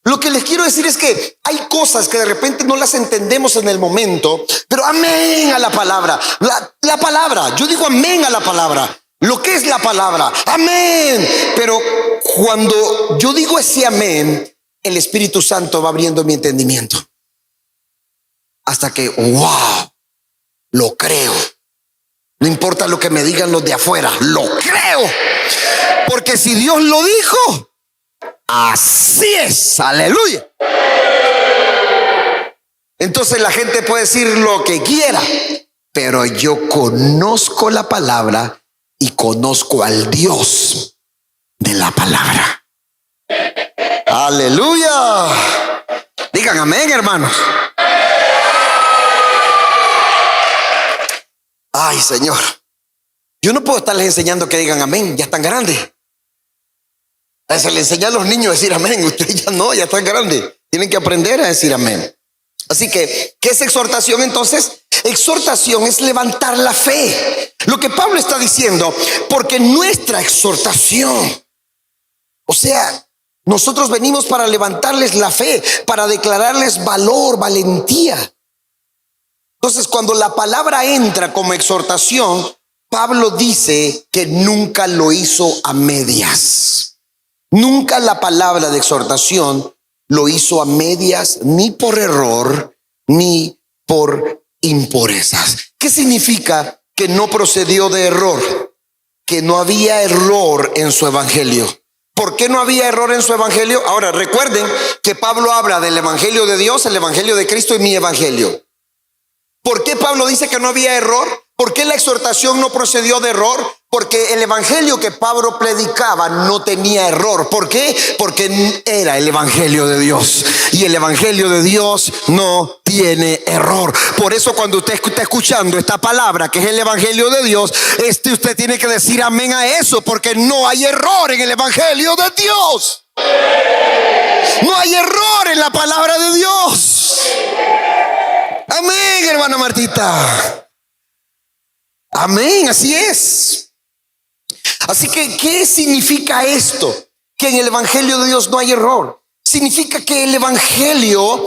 Lo que les quiero decir es que hay cosas que de repente no las entendemos en el momento, pero amén a la palabra. La palabra, yo digo amén a la palabra. Lo que es la palabra, amén. Pero cuando yo digo ese amén, el Espíritu Santo va abriendo mi entendimiento. Hasta que, wow, lo creo. No importa lo que me digan los de afuera, lo creo. Porque si Dios lo dijo, así es, aleluya. Entonces la gente puede decir lo que quiera, pero yo conozco la palabra y conozco al Dios de la palabra. Aleluya. Digan amén, hermanos. Ay, Señor, yo no puedo estarles enseñando que digan amén, ya están grandes. Se le enseña a los niños a decir amén. Ustedes ya no, ya están grandes. Tienen que aprender a decir amén. Así que, ¿qué es exhortación entonces? Exhortación es levantar la fe. Lo que Pablo está diciendo, porque nuestra exhortación, o sea, nosotros venimos para levantarles la fe, para declararles valor, valentía. Entonces, cuando la palabra entra como exhortación, Pablo dice que nunca lo hizo a medias. Nunca la palabra de exhortación lo hizo a medias, ni por error, ni por impurezas. ¿Qué significa que no procedió de error? Que no había error en su evangelio. ¿Por qué no había error en su evangelio? Ahora, recuerden que Pablo habla del evangelio de Dios, el evangelio de Cristo y mi evangelio. ¿Por qué Pablo dice que no había error? ¿Por qué la exhortación no procedió de error? Porque el evangelio que Pablo predicaba no tenía error. ¿Por qué? Porque era el evangelio de Dios. Y el evangelio de Dios no tiene error. Por eso cuando usted está escuchando esta palabra, que es el evangelio de Dios, usted tiene que decir amén a eso, porque no hay error en el evangelio de Dios. No hay error en la palabra de Dios. Amén, hermana Martita. Amén, así es. Así que, ¿qué significa esto? Que en el evangelio de Dios no hay error. Significa que el evangelio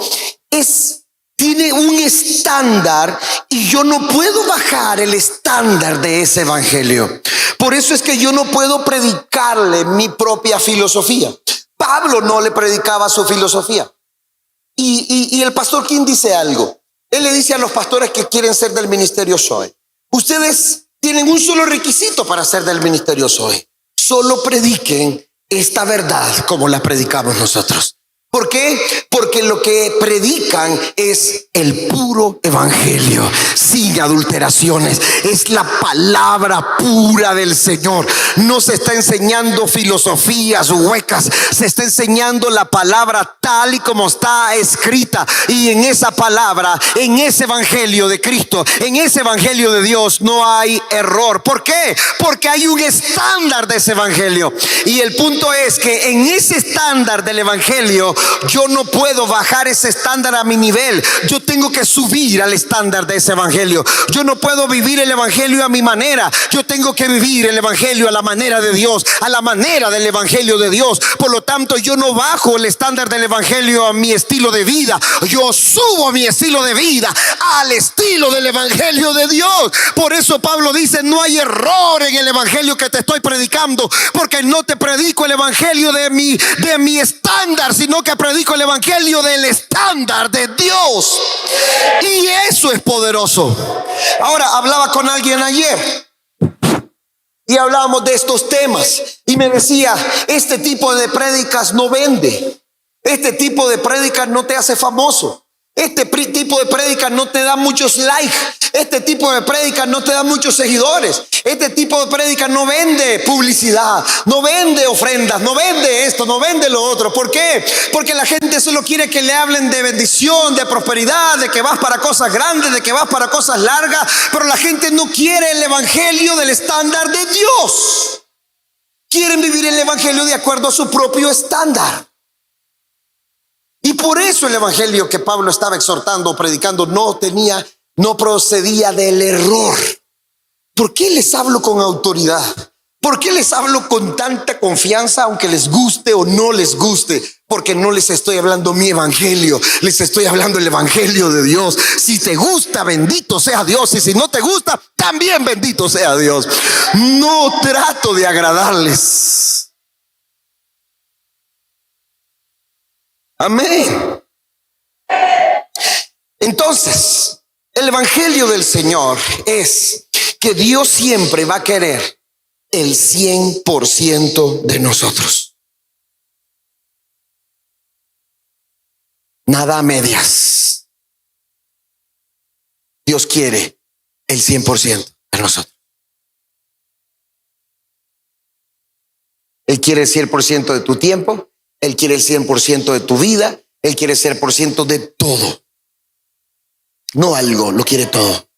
tiene un estándar y yo no puedo bajar el estándar de ese evangelio. Por eso es que yo no puedo predicarle mi propia filosofía. Pablo no le predicaba su filosofía. Y el pastor King dice algo. Él le dice a los pastores que quieren ser del ministerio Zoe: ustedes tienen un solo requisito para ser del ministerio Zoe: solo prediquen esta verdad como la predicamos nosotros. ¿Por qué? Porque lo que predican es el puro evangelio, sin adulteraciones. Es la palabra pura del Señor. No se está enseñando filosofías huecas, se está enseñando la palabra tal y como está escrita. Y en esa palabra, en ese evangelio de Cristo, en ese evangelio de Dios, no hay error. ¿Por qué? Porque hay un estándar de ese evangelio. Y el punto es que en ese estándar del evangelio, yo no puedo bajar ese estándar a mi nivel. Yo tengo que subir al estándar de ese evangelio. Yo no puedo vivir el evangelio a mi manera. Yo tengo que vivir el evangelio a la manera de Dios, a la manera del evangelio de Dios. Por lo tanto, yo no bajo el estándar del evangelio a mi estilo de vida. Yo subo mi estilo de vida al estilo del evangelio de Dios. Por eso Pablo dice: no hay error en el evangelio que te estoy predicando, porque no te predico el evangelio de mi estándar, sino que predico el evangelio del estándar de Dios. Y eso es poderoso. Ahora, hablaba con alguien ayer y hablábamos de estos temas y me decía: este tipo de prédicas no vende. Este tipo de prédicas no te hace famoso. Este tipo de prédicas no te da muchos likes. Este tipo de prédicas no te da muchos seguidores. Este tipo de prédicas no vende publicidad, no vende ofrendas, no vende esto, no vende lo otro. ¿Por qué? Porque la gente solo quiere que le hablen de bendición, de prosperidad, de que vas para cosas grandes, de que vas para cosas largas. Pero la gente no quiere el evangelio del estándar de Dios. Quieren vivir el evangelio de acuerdo a su propio estándar. Y por eso el evangelio que Pablo estaba exhortando, predicando, no procedía del error. ¿Por qué les hablo con autoridad? ¿Por qué les hablo con tanta confianza, aunque les guste o no les guste? Porque no les estoy hablando mi evangelio, les estoy hablando el evangelio de Dios. Si te gusta, bendito sea Dios. Y si no te gusta, también bendito sea Dios. No trato de agradarles. Amén. Entonces, el evangelio del Señor es que Dios siempre va a querer el 100% de nosotros. Nada a medias. Dios quiere el 100% de nosotros. Él quiere el 100% de tu tiempo. Él quiere el 100% de tu vida. Él quiere el 100% de todo. No algo, lo quiere todo.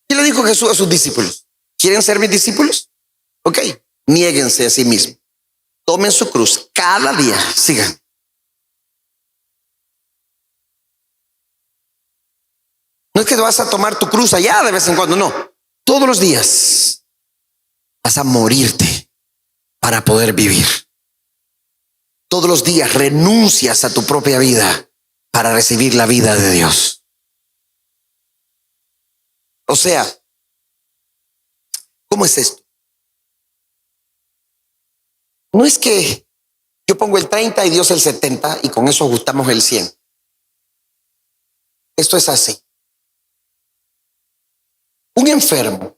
¿Qué le dijo Jesús a sus discípulos? ¿Quieren ser mis discípulos? Ok, niéguense a sí mismos. Tomen su cruz cada día, sigan. No es que vas a tomar tu cruz allá de vez en cuando, no. Todos los días vas a morirte para poder vivir. Todos los días renuncias a tu propia vida para recibir la vida de Dios. O sea, ¿cómo es esto? No es que yo pongo el 30 y Dios el 70 y con eso ajustamos el 100. Esto es así. Un enfermo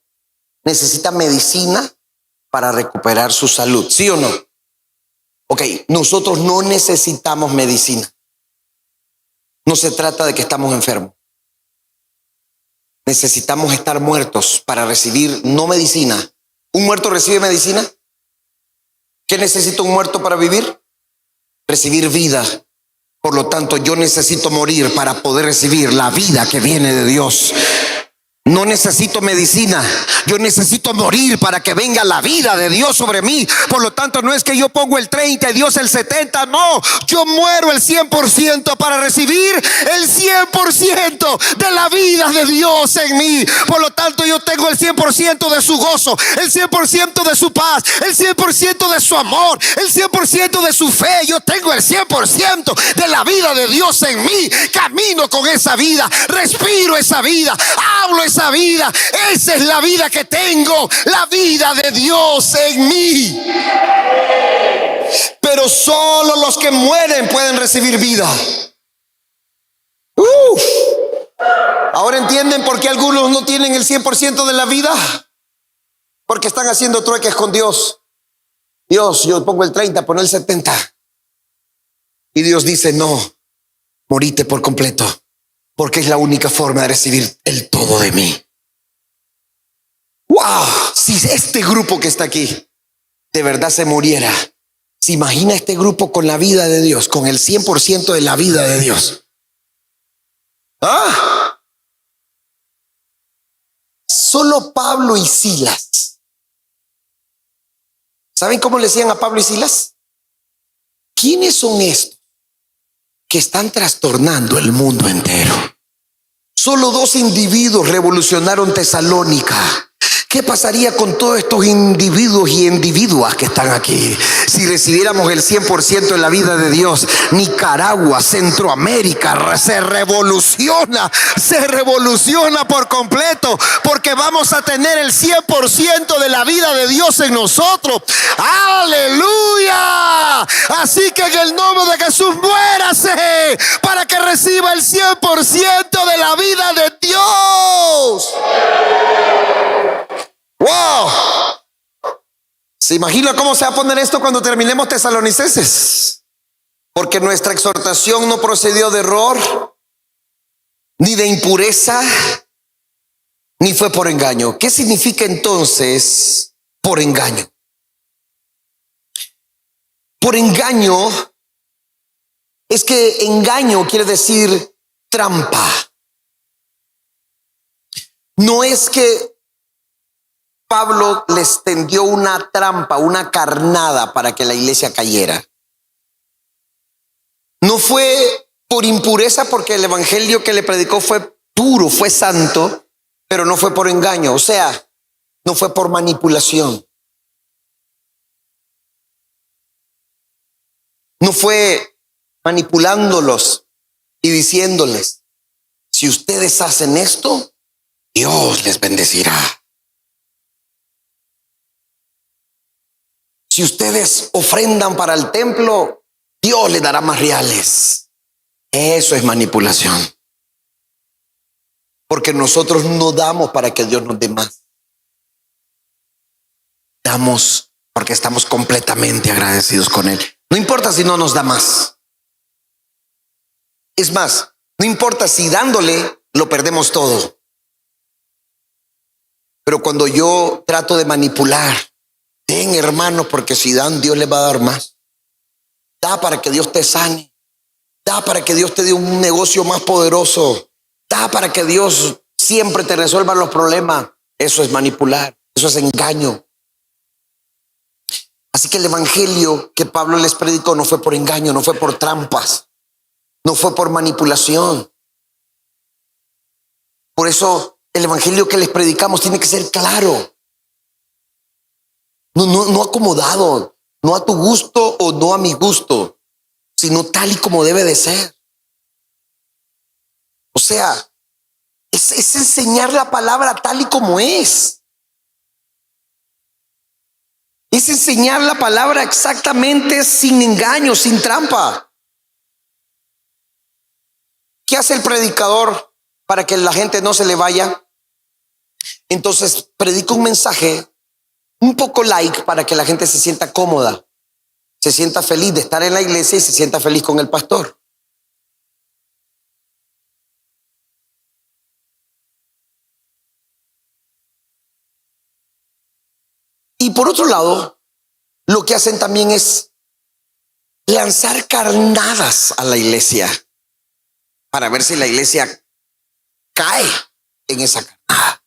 necesita medicina para recuperar su salud, ¿sí o no? Ok, nosotros no necesitamos medicina. No se trata de que estamos enfermos. necesitamos estar muertos para recibir no medicina. ¿Un muerto recibe medicina? ¿Qué necesita un muerto para vivir? Recibir vida. Por lo tanto, yo necesito morir para poder recibir la vida que viene de Dios. No necesito medicina, yo necesito morir para que venga la vida de Dios sobre mí. Por lo tanto, no es que yo pongo el 30 y Dios el 70, no, yo muero el 100% para recibir el 100% de la vida de Dios en mí. Por lo tanto, yo tengo el 100% de su gozo, el 100% de su paz, el 100% de su amor, el 100% de su fe. Yo tengo el 100% de la vida de Dios en mí. Camino con esa vida, respiro esa vida, hablo esa vida. Esa es la vida que tengo, la vida de Dios en mí. Pero solo los que mueren pueden recibir vida. Ahora entienden por qué algunos no tienen el 100% de la vida. Porque están haciendo trueques con Dios. Dios, yo pongo el 30, pon el 70. Y Dios dice, no, morite por completo. Porque es la única forma de recibir el todo de mí. ¡Wow! Si este grupo que está aquí de verdad se muriera, ¿se imagina este grupo con la vida de Dios? Con el 100% de la vida de Dios. ¿Ah? Solo Pablo y Silas. ¿Saben cómo le decían a Pablo y Silas? ¿Quiénes son estos que están trastornando el mundo entero? Solo 2 individuos revolucionaron Tesalónica. ¿Qué pasaría con todos estos individuos y individuas que están aquí si recibiéramos el 100% de la vida de Dios? Nicaragua, Centroamérica se revoluciona por completo, porque vamos a tener el 100% de la vida de Dios en nosotros. ¡Aleluya! Así que en el nombre de Jesús, muérase para que reciba el 100% de la vida de Dios. ¡Wow! ¿Se imagina cómo se va a poner esto cuando terminemos Tesalonicenses? Porque nuestra exhortación no procedió de error, ni de impureza, ni fue por engaño. ¿Qué significa entonces por engaño? Por engaño es que engaño quiere decir trampa. No es que Pablo les tendió una trampa, una carnada para que la iglesia cayera. No fue por impureza, porque el evangelio que le predicó fue puro, fue santo, pero no fue por engaño, o sea, no fue por manipulación. No fue manipulándolos y diciéndoles, si ustedes hacen esto, Dios les bendecirá. Si ustedes ofrendan para el templo, Dios les dará más reales. Eso es manipulación. Porque nosotros no damos para que Dios nos dé más. Damos porque estamos completamente agradecidos con Él. No importa si no nos da más. Es más, no importa si dándole lo perdemos todo. Pero cuando yo trato de manipular, den, hermanos, porque si dan, Dios les va a dar más. Da para que Dios te sane. Da para que Dios te dé un negocio más poderoso. Da para que Dios siempre te resuelva los problemas. Eso es manipular. Eso es engaño. Así que el evangelio que Pablo les predicó no fue por engaño, no fue por trampas, no fue por manipulación. Por eso el evangelio que les predicamos tiene que ser claro. No acomodado, no a tu gusto o no a mi gusto, sino tal y como debe de ser. O sea, es enseñar la palabra tal y como es. Es enseñar la palabra exactamente, sin engaño, sin trampa. ¿Qué hace el predicador para que la gente no se le vaya? Entonces predica un mensaje un poco light para que la gente se sienta cómoda, se sienta feliz de estar en la iglesia y se sienta feliz con el pastor. Y por otro lado, lo que hacen también es lanzar carnadas a la iglesia para ver si la iglesia cae en esa carnada.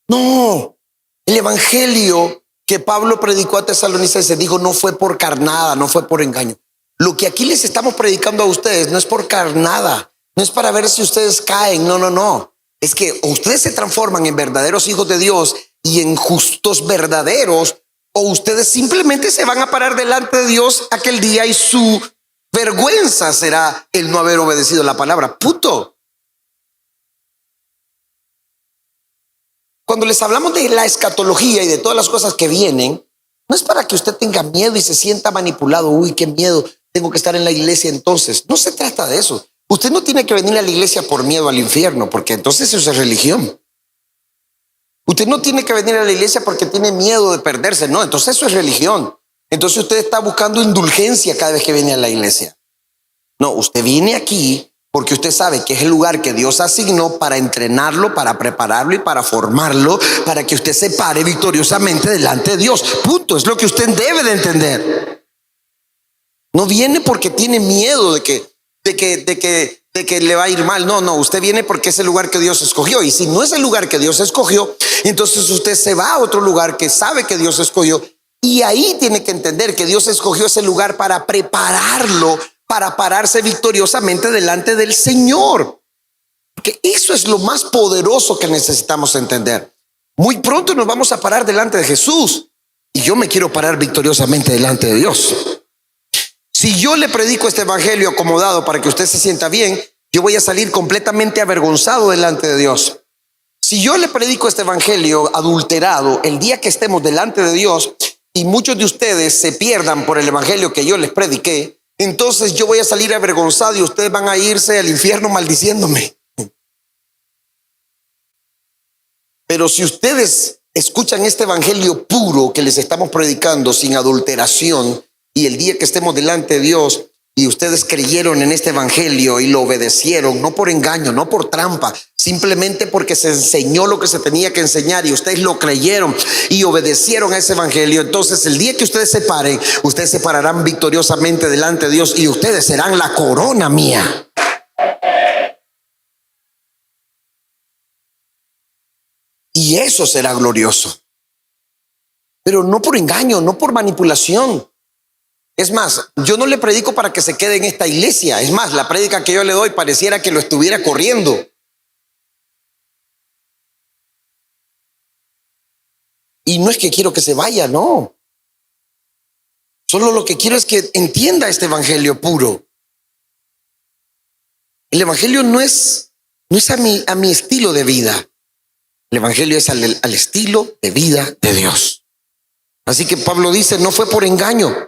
No, el evangelio que Pablo predicó a Tesalonicenses, dijo, no fue por carnada, no fue por engaño. Lo que aquí les estamos predicando a ustedes no es por carnada, no es para ver si ustedes caen, no. Es que o ustedes se transforman en verdaderos hijos de Dios y en justos verdaderos, o ustedes simplemente se van a parar delante de Dios aquel día y su vergüenza será el no haber obedecido la palabra. Punto. Cuando les hablamos de la escatología y de todas las cosas que vienen, no es para que usted tenga miedo y se sienta manipulado. Uy, qué miedo, tengo que estar en la iglesia entonces. No se trata de eso. Usted no tiene que venir a la iglesia por miedo al infierno, porque entonces eso es religión. Usted no tiene que venir a la iglesia porque tiene miedo de perderse. No, entonces eso es religión. Entonces usted está buscando indulgencia cada vez que viene a la iglesia. No, usted viene aquí porque usted sabe que es el lugar que Dios asignó para entrenarlo, para prepararlo y para formarlo, para que usted se pare victoriosamente delante de Dios. Punto, es lo que usted debe de entender. No viene porque tiene miedo de que le va a ir mal. No, usted viene porque es el lugar que Dios escogió. Y si no es el lugar que Dios escogió, entonces usted se va a otro lugar que sabe que Dios escogió. Y ahí tiene que entender que Dios escogió ese lugar para prepararlo, para pararse victoriosamente delante del Señor. Porque eso es lo más poderoso que necesitamos entender. Muy pronto nos vamos a parar delante de Jesús. Y yo me quiero parar victoriosamente delante de Dios. Si yo le predico este evangelio acomodado para que usted se sienta bien, yo voy a salir completamente avergonzado delante de Dios. Si yo le predico este evangelio adulterado, el día que estemos delante de Dios y muchos de ustedes se pierdan por el evangelio que yo les prediqué, entonces yo voy a salir avergonzado y ustedes van a irse al infierno maldiciéndome. Pero si ustedes escuchan este evangelio puro que les estamos predicando sin adulteración, y el día que estemos delante de Dios y ustedes creyeron en este evangelio y lo obedecieron, no por engaño, no por trampa, simplemente porque se enseñó lo que se tenía que enseñar y ustedes lo creyeron y obedecieron a ese evangelio, entonces el día que ustedes se paren, ustedes se pararán victoriosamente delante de Dios y ustedes serán la corona mía. Y eso será glorioso. Pero no por engaño, no por manipulación. Es más, yo no le predico para que se quede en esta iglesia. Es más, la prédica que yo le doy pareciera que lo estuviera corriendo. Y no es que quiero que se vaya, no. Solo lo que quiero es que entienda este evangelio puro. El evangelio no es a mi estilo de vida. El evangelio es al estilo de vida de Dios. Así que Pablo dice, no fue por engaño.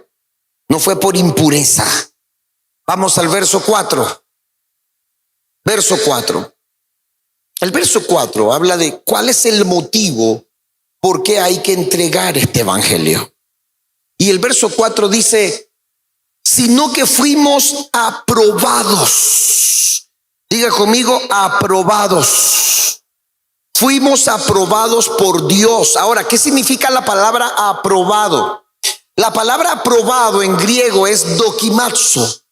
No fue por impureza. Vamos al verso 4. Verso 4. El verso 4 habla de cuál es el motivo por qué hay que entregar este evangelio. Y el verso 4 dice, sino que fuimos aprobados. Diga conmigo, aprobados. Fuimos aprobados por Dios. Ahora, ¿qué significa la palabra aprobado? La palabra aprobado en griego es dokimazo.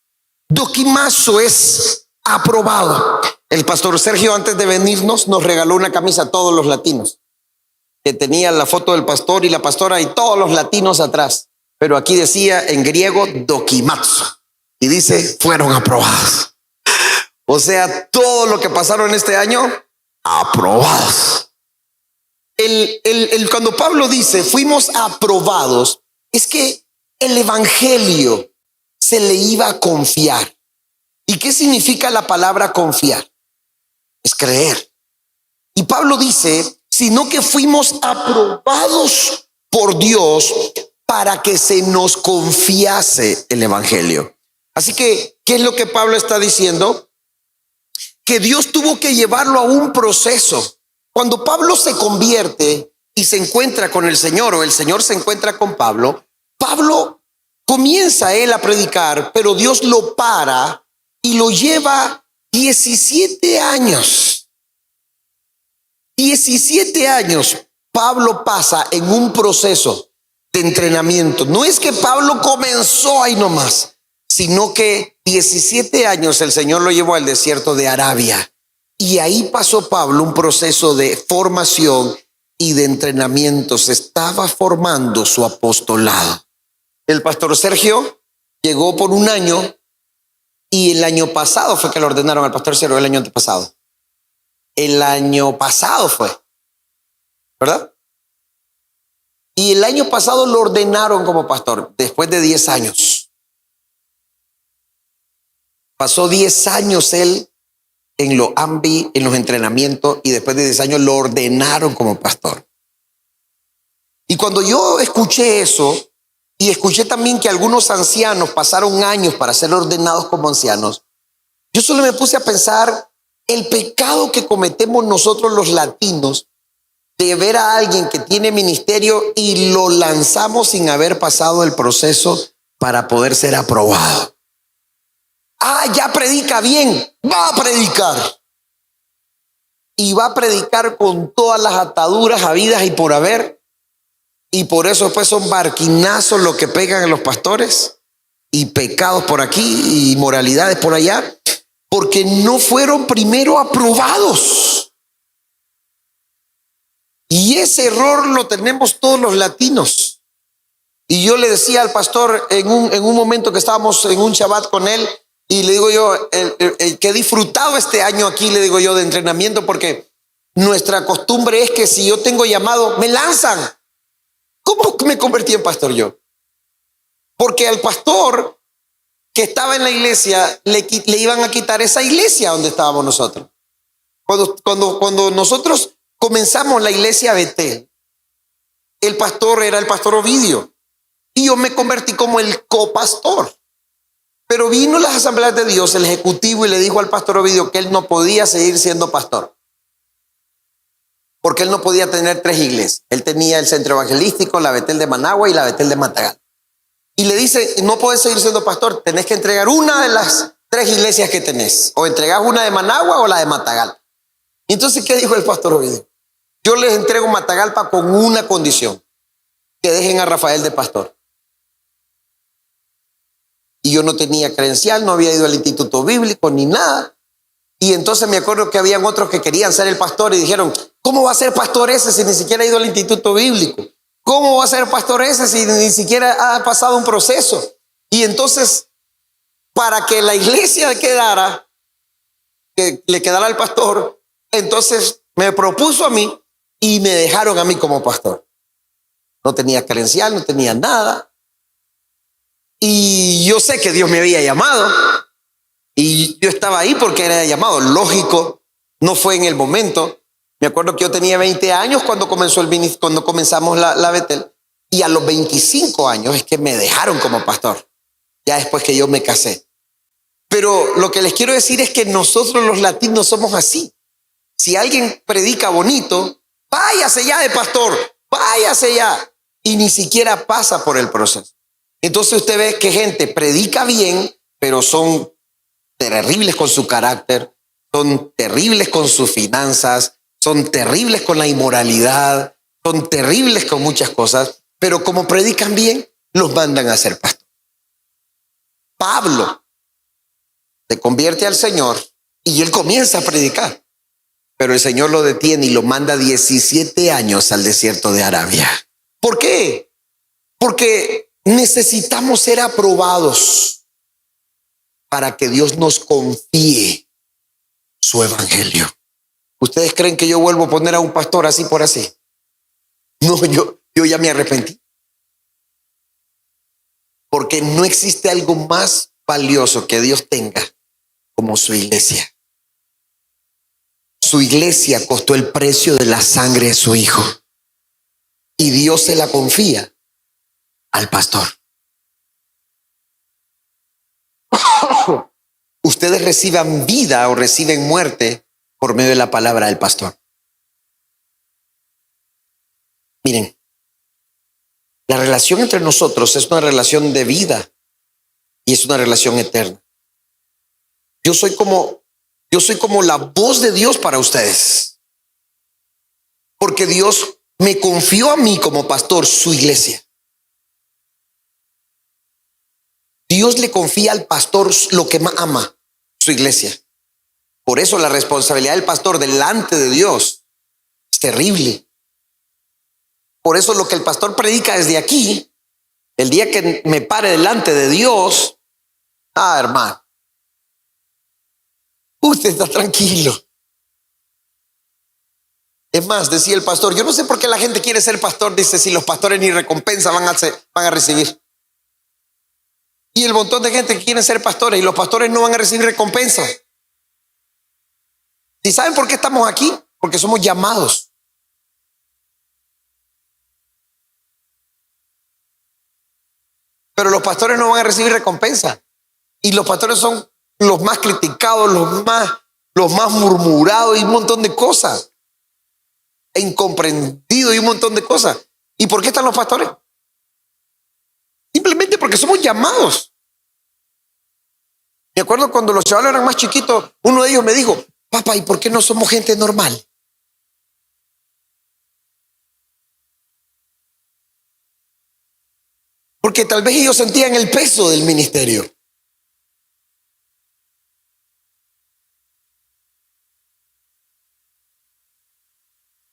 Dokimazo es aprobado. El pastor Sergio, antes de venirnos, nos regaló una camisa a todos los latinos, que tenía la foto del pastor y la pastora y todos los latinos atrás. Pero aquí decía en griego dokimazo. Y dice, fueron aprobados. O sea, todo lo que pasaron este año, aprobados. Cuando Pablo dice, fuimos aprobados, es que el evangelio se le iba a confiar. ¿Y qué significa la palabra confiar? Es creer. Y Pablo dice, sino que fuimos aprobados por Dios para que se nos confiase el evangelio. Así que, ¿qué es lo que Pablo está diciendo? Que Dios tuvo que llevarlo a un proceso. Cuando Pablo se convierte y se encuentra con el Señor, o el Señor se encuentra con Pablo, Pablo comienza él a predicar, pero Dios lo para y lo lleva 17 años. 17 años Pablo pasa en un proceso de entrenamiento. No es que Pablo comenzó ahí nomás, sino que 17 años el Señor lo llevó al desierto de Arabia. Y ahí pasó Pablo un proceso de formación y de entrenamiento. Se estaba formando su apostolado. El pastor Sergio llegó por un año y el año pasado fue que lo ordenaron al pastor Sergio, el año antepasado. El año pasado fue, ¿verdad? Y el año pasado lo ordenaron como pastor, después de 10 años. Pasó 10 años él en los AMBI, en los entrenamientos, y después de 10 años lo ordenaron como pastor. Y cuando yo escuché eso, y escuché también que algunos ancianos pasaron años para ser ordenados como ancianos, yo solo me puse a pensar el pecado que cometemos nosotros los latinos de ver a alguien que tiene ministerio y lo lanzamos sin haber pasado el proceso para poder ser aprobado. Ya predica bien, va a predicar. Y va a predicar con todas las ataduras habidas y por haber. Y por eso después son barquinazos lo que pegan en los pastores. Y pecados por aquí y moralidades por allá. Porque no fueron primero aprobados. Y ese error lo tenemos todos los latinos. Y yo le decía al pastor en un momento que estábamos en un Shabbat con él, y le digo yo, el que he disfrutado este año aquí, le digo yo, de entrenamiento, porque nuestra costumbre es que si yo tengo llamado, me lanzan. ¿Cómo me convertí en pastor yo? Porque al pastor que estaba en la iglesia, le iban a quitar esa iglesia donde estábamos nosotros. Cuando nosotros comenzamos la iglesia Betel, el pastor era el pastor Ovidio, y yo me convertí como el copastor. Pero vino las asambleas de Dios, el ejecutivo, y le dijo al pastor Ovidio que él no podía seguir siendo pastor. Porque él no podía tener 3 iglesias. Él tenía el centro evangelístico, la Betel de Managua y la Betel de Matagal. Y le dice, no podés seguir siendo pastor, tenés que entregar una de las 3 iglesias que tenés. O entregás una de Managua o la de Matagal. Y entonces, ¿qué dijo el pastor Ovidio? Yo les entrego Matagalpa con una condición: que dejen a Rafael de pastor. Y yo no tenía credencial, no había ido al instituto bíblico ni nada. Y entonces me acuerdo que habían otros que querían ser el pastor y dijeron, ¿cómo va a ser pastor ese si ni siquiera ha ido al instituto bíblico? ¿Cómo va a ser pastor ese si ni siquiera ha pasado un proceso? Y entonces, para que la iglesia quedara, que le quedara al pastor, entonces me propuso a mí y me dejaron a mí como pastor. No tenía credencial, no tenía nada. Y yo sé que Dios me había llamado y yo estaba ahí porque era llamado. Lógico, no fue en el momento. Me acuerdo que yo tenía 20 años cuando comenzamos la Betel, y a los 25 años es que me dejaron como pastor, ya después que yo me casé. Pero lo que les quiero decir es que nosotros los latinos somos así. Si alguien predica bonito, váyase ya de pastor, váyase ya. Y ni siquiera pasa por el proceso. Entonces usted ve que gente predica bien, pero son terribles con su carácter, son terribles con sus finanzas, son terribles con la inmoralidad, son terribles con muchas cosas, pero como predican bien, los mandan a ser pastor. Pablo se convierte al Señor y él comienza a predicar, pero el Señor lo detiene y lo manda 17 años al desierto de Arabia. ¿Por qué? Porque necesitamos ser aprobados para que Dios nos confíe su evangelio. ¿Ustedes creen que yo vuelvo a poner a un pastor así por así? No, yo ya me arrepentí. Porque no existe algo más valioso que Dios tenga como su iglesia. Su iglesia costó el precio de la sangre de su hijo. Y Dios se la confía al pastor. Ustedes reciban vida o reciben muerte por medio de la palabra del pastor. Miren, la relación entre nosotros es una relación de vida y es una relación eterna. Yo soy como la voz de Dios para ustedes. Porque Dios me confió a mí como pastor su iglesia. Dios le confía al pastor lo que más ama, su iglesia. Por eso la responsabilidad del pastor delante de Dios es terrible. Por eso lo que el pastor predica desde aquí, el día que me pare delante de Dios, hermano, usted está tranquilo. Es más, decía el pastor, yo no sé por qué la gente quiere ser pastor, dice, si los pastores ni recompensa van a recibir. Y el montón de gente que quiere ser pastores y los pastores no van a recibir recompensa. ¿Y saben por qué estamos aquí? Porque somos llamados. Pero los pastores no van a recibir recompensa. Y los pastores son los más criticados, los más murmurados y un montón de cosas. E incomprendidos y un montón de cosas. ¿Y por qué están los pastores? Simplemente porque somos llamados. Me acuerdo cuando los chavales eran más chiquitos, uno de ellos me dijo, papá, ¿y por qué no somos gente normal? Porque tal vez ellos sentían el peso del ministerio.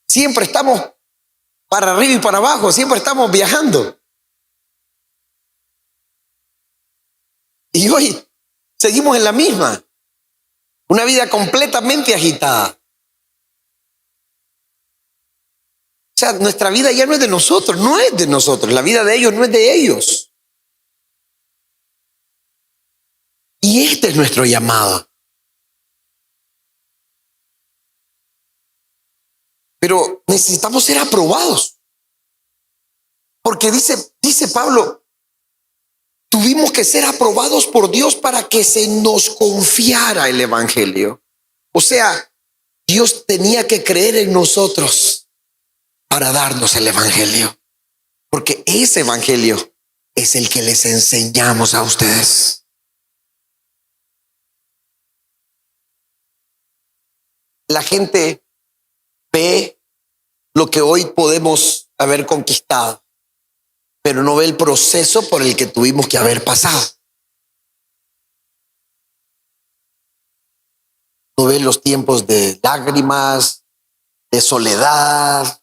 Siempre estamos para arriba y para abajo, siempre estamos viajando. Y hoy seguimos en la misma. Una vida completamente agitada. O sea, nuestra vida ya no es de nosotros, no es de nosotros. La vida de ellos no es de ellos. Y este es nuestro llamado. Pero necesitamos ser aprobados. Porque dice Pablo, tuvimos que ser aprobados por Dios para que se nos confiara el evangelio. O sea, Dios tenía que creer en nosotros para darnos el evangelio. Porque ese evangelio es el que les enseñamos a ustedes. La gente ve lo que hoy podemos haber conquistado, pero no ve el proceso por el que tuvimos que haber pasado. No ve los tiempos de lágrimas, de soledad,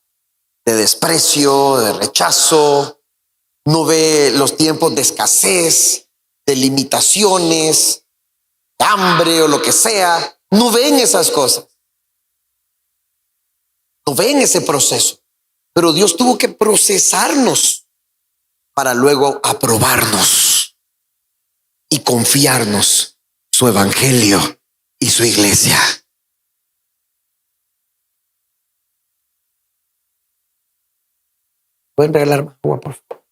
de desprecio, de rechazo. No ve los tiempos de escasez, de limitaciones, de hambre o lo que sea. No ven esas cosas. No ven ese proceso. Pero Dios tuvo que procesarnos para luego aprobarnos y confiarnos su evangelio y su iglesia. ¿Pueden regalar más agua, por favor?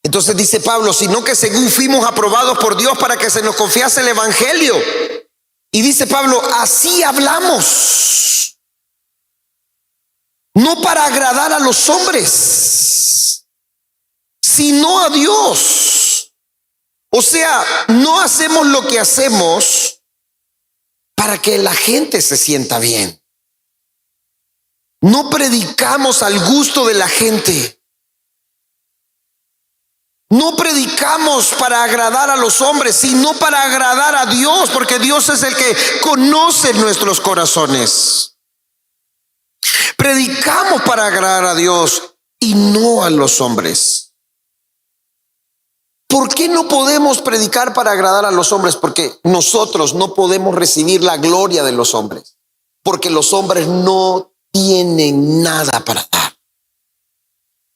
Entonces dice Pablo, sino que según fuimos aprobados por Dios para que se nos confiase el evangelio. Y dice Pablo, así hablamos, no para agradar a los hombres, sino a Dios. O sea, no hacemos lo que hacemos para que la gente se sienta bien. No predicamos al gusto de la gente. No predicamos para agradar a los hombres, sino para agradar a Dios, porque Dios es el que conoce nuestros corazones. Predicamos para agradar a Dios y no a los hombres. ¿Por qué no podemos predicar para agradar a los hombres? Porque nosotros no podemos recibir la gloria de los hombres. Porque los hombres no tienen nada para dar.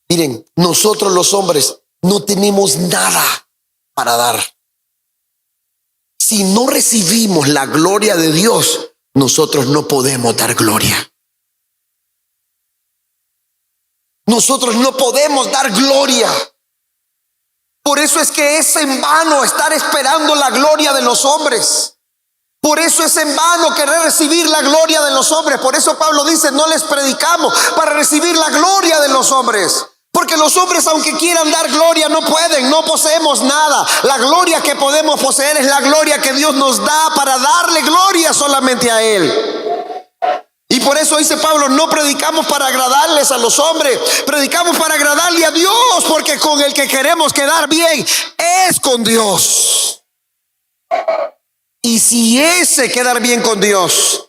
Miren, nosotros los hombres no tenemos nada para dar. Si no recibimos la gloria de Dios, nosotros no podemos dar gloria. Nosotros no podemos dar gloria. Por eso es que es en vano estar esperando la gloria de los hombres. Por eso es en vano querer recibir la gloria de los hombres. Por eso Pablo dice, no les predicamos para recibir la gloria de los hombres. Porque los hombres, aunque quieran dar gloria, no pueden, no poseemos nada. La gloria que podemos poseer es la gloria que Dios nos da para darle gloria solamente a Él. Y por eso dice Pablo, no predicamos para agradarles a los hombres, predicamos para agradarle a Dios, porque con el que queremos quedar bien es con Dios. Y si ese quedar bien con Dios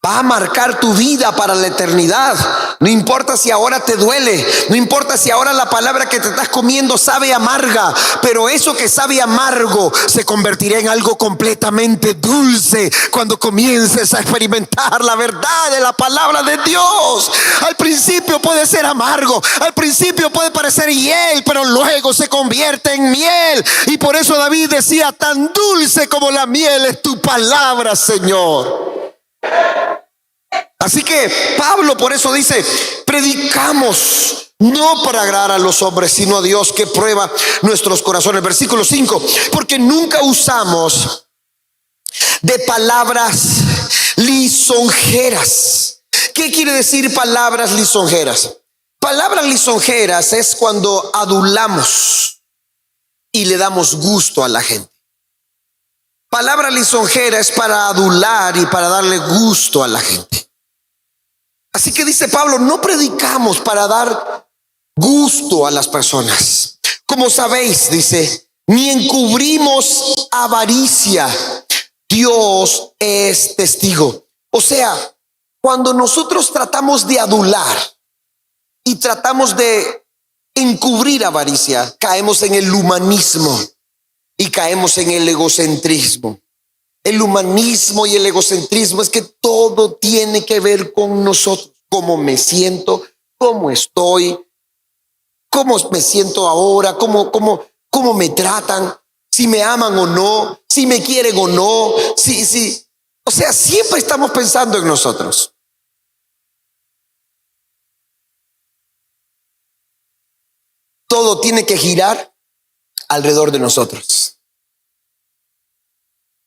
va a marcar tu vida para la eternidad, no importa si ahora te duele, no importa si ahora la palabra que te estás comiendo sabe amarga, pero eso que sabe amargo se convertirá en algo completamente dulce cuando comiences a experimentar la verdad de la palabra de Dios. Al principio puede ser amargo, al principio puede parecer hiel, pero luego se convierte en miel. Y por eso David decía, tan dulce como la miel es tu palabra, Señor. Así que Pablo por eso dice, predicamos no para agradar a los hombres, sino a Dios que prueba nuestros corazones. Versículo 5, porque nunca usamos de palabras lisonjeras. ¿Qué quiere decir palabras lisonjeras? Palabras lisonjeras es cuando adulamos y le damos gusto a la gente. Palabra lisonjera es para adular y para darle gusto a la gente. Así que dice Pablo, no predicamos para dar gusto a las personas. Como sabéis, dice, ni encubrimos avaricia. Dios es testigo. O sea, cuando nosotros tratamos de adular y tratamos de encubrir avaricia, caemos en el humanismo y caemos en el egocentrismo. El humanismo y el egocentrismo es que todo tiene que ver con nosotros. Cómo me siento, cómo estoy, cómo me siento ahora, cómo me tratan, si me aman o no, si me quieren o no, si. O sea, siempre estamos pensando en nosotros. Todo tiene que girar alrededor de nosotros.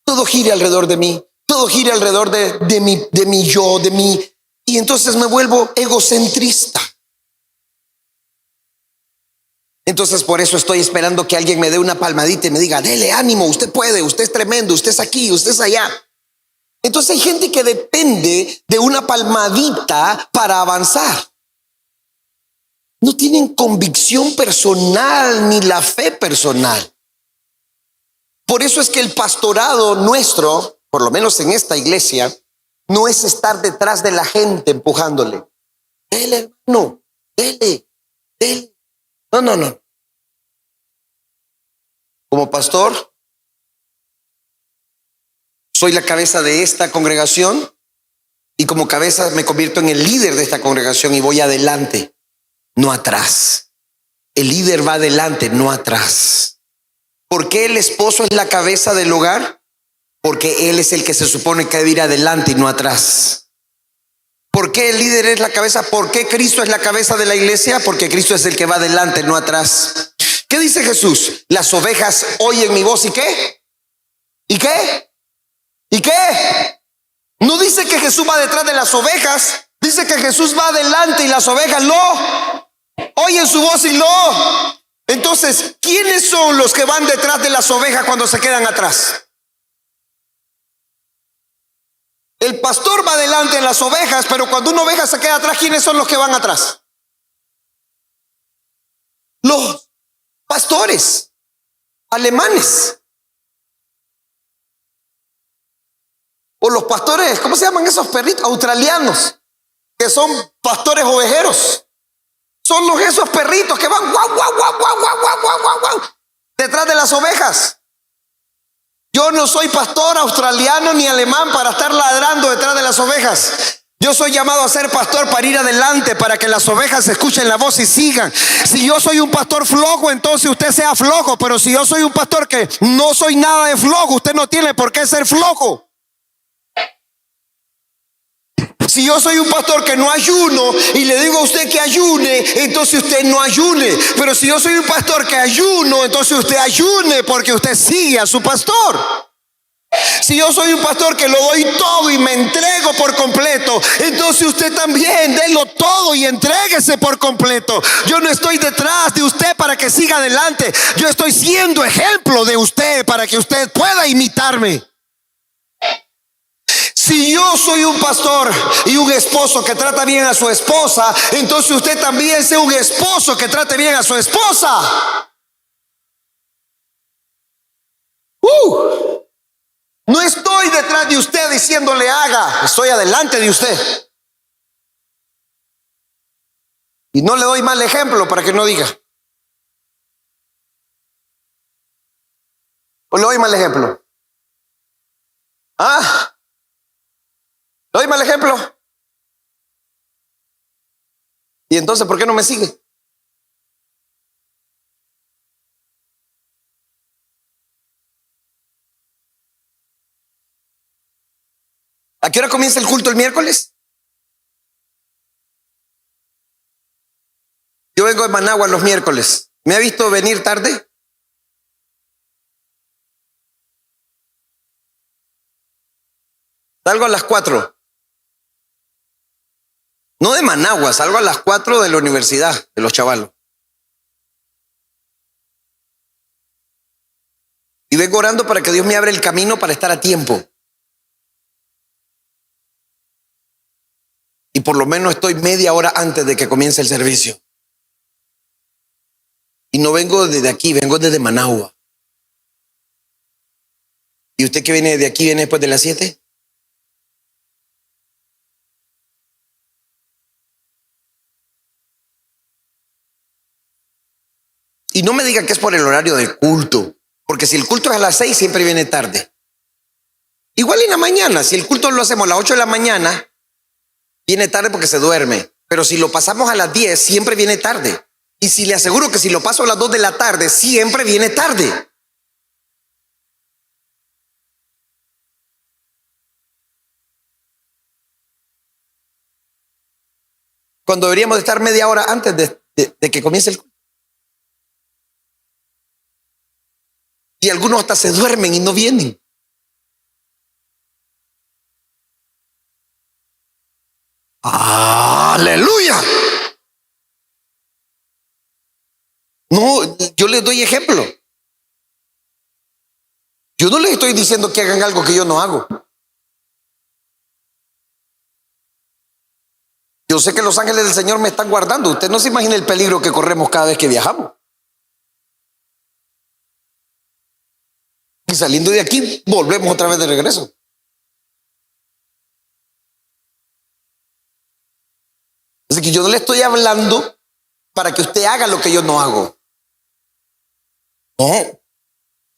Todo gira alrededor de mí, todo gira alrededor de mi yo, de mí. Y entonces me vuelvo egocentrista. Entonces por eso estoy esperando que alguien me dé una palmadita y me diga, dele ánimo, usted puede, usted es tremendo, usted es aquí, usted es allá. Entonces hay gente que depende de una palmadita para avanzar. No tienen convicción personal ni la fe personal. Por eso es que el pastorado nuestro, por lo menos en esta iglesia, no es estar detrás de la gente empujándole. Dele, hermano, dele. No. Como pastor, soy la cabeza de esta congregación y como cabeza me convierto en el líder de esta congregación y voy adelante, no atrás. El líder va adelante, no atrás. ¿Por qué el esposo es la cabeza del hogar? Porque él es el que se supone que debe ir adelante y no atrás. ¿Por qué el líder es la cabeza? ¿Por qué Cristo es la cabeza de la iglesia? Porque Cristo es el que va adelante, no atrás. ¿Qué dice Jesús? Las ovejas oyen mi voz. ¿Y qué? ¿Y qué? ¿Y qué? No dice que Jesús va detrás de las ovejas. Dice que Jesús va adelante y las ovejas lo oyen su voz y lo. Entonces, ¿quiénes son los que van detrás de las ovejas cuando se quedan atrás? El pastor va adelante en las ovejas, pero cuando una oveja se queda atrás, ¿quiénes son los que van atrás? Los pastores alemanes. O los pastores, ¿cómo se llaman esos perritos? Australianos, que son pastores ovejeros. Son esos perritos que van guau, guau, guau, guau, guau, guau, guau, guau, guau, detrás de las ovejas. Yo no soy pastor australiano ni alemán para estar ladrando detrás de las ovejas. Yo soy llamado a ser pastor para ir adelante, para que las ovejas escuchen la voz y sigan. Si yo soy un pastor flojo, entonces usted sea flojo. Pero si yo soy un pastor que no soy nada de flojo, usted no tiene por qué ser flojo. Si yo soy un pastor que no ayuno y le digo a usted que ayune, entonces usted no ayune. Pero si yo soy un pastor que ayuno, entonces usted ayune porque usted sigue a su pastor. Si yo soy un pastor que lo doy todo y me entrego por completo, entonces usted también délo todo y entréguese por completo. Yo no estoy detrás de usted para que siga adelante. Yo estoy siendo ejemplo de usted para que usted pueda imitarme. Si yo soy un pastor y un esposo que trata bien a su esposa, entonces usted también sea un esposo que trate bien a su esposa. No estoy detrás de usted diciéndole haga, estoy adelante de usted. Y no le doy mal ejemplo para que no diga. ¿O le doy mal ejemplo? ¿Ah? ¿Le doy mal ejemplo? ¿Y entonces por qué no me sigue? ¿A qué hora comienza el culto el miércoles? Yo vengo de Managua los miércoles. ¿Me ha visto venir tarde? Salgo a las 4. No de Managua, salgo a las 4 de la universidad, de los chavalos. Y vengo orando para que Dios me abra el camino para estar a tiempo. Y por lo menos estoy media hora antes de que comience el servicio. Y no vengo desde aquí, vengo desde Managua. ¿Y usted que viene de aquí viene después de las 7? Y no me diga que es por el horario del culto, porque si el culto es a las 6 siempre viene tarde. Igual en la mañana, si el culto lo hacemos a las 8 de la mañana, viene tarde porque se duerme. Pero si lo pasamos a las 10, siempre viene tarde. Y si le aseguro que si lo paso a las 2 de la tarde, siempre viene tarde. Cuando deberíamos estar media hora antes de que comience el culto. Y algunos hasta se duermen y no vienen. ¡Aleluya! No, yo les doy ejemplo. Yo no les estoy diciendo que hagan algo que yo no hago. Yo sé que los ángeles del Señor me están guardando. Usted no se imagina el peligro que corremos cada vez que viajamos. Y saliendo de aquí, volvemos otra vez de regreso. Así que yo no le estoy hablando para que usted haga lo que yo no hago. No.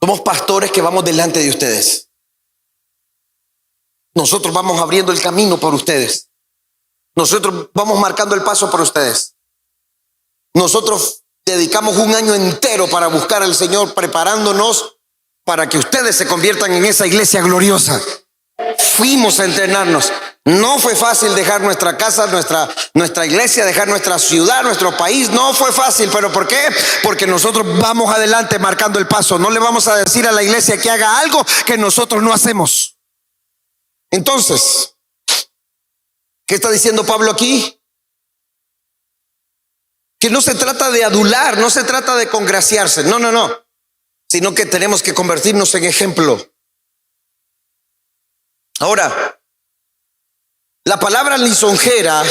Somos pastores que vamos delante de ustedes. Nosotros vamos abriendo el camino por ustedes. Nosotros vamos marcando el paso por ustedes. Nosotros dedicamos un año entero para buscar al Señor, preparándonos para que ustedes se conviertan en esa iglesia gloriosa. Fuimos a entrenarnos. No fue fácil dejar nuestra casa, nuestra iglesia, dejar nuestra ciudad, nuestro país. No fue fácil, ¿pero por qué? Porque nosotros vamos adelante marcando el paso. No le vamos a decir a la iglesia que haga algo que nosotros no hacemos. Entonces, ¿qué está diciendo Pablo aquí? Que no se trata de adular, no se trata de congraciarse. No. Sino que tenemos que convertirnos en ejemplo. Ahora, la palabra lisonjera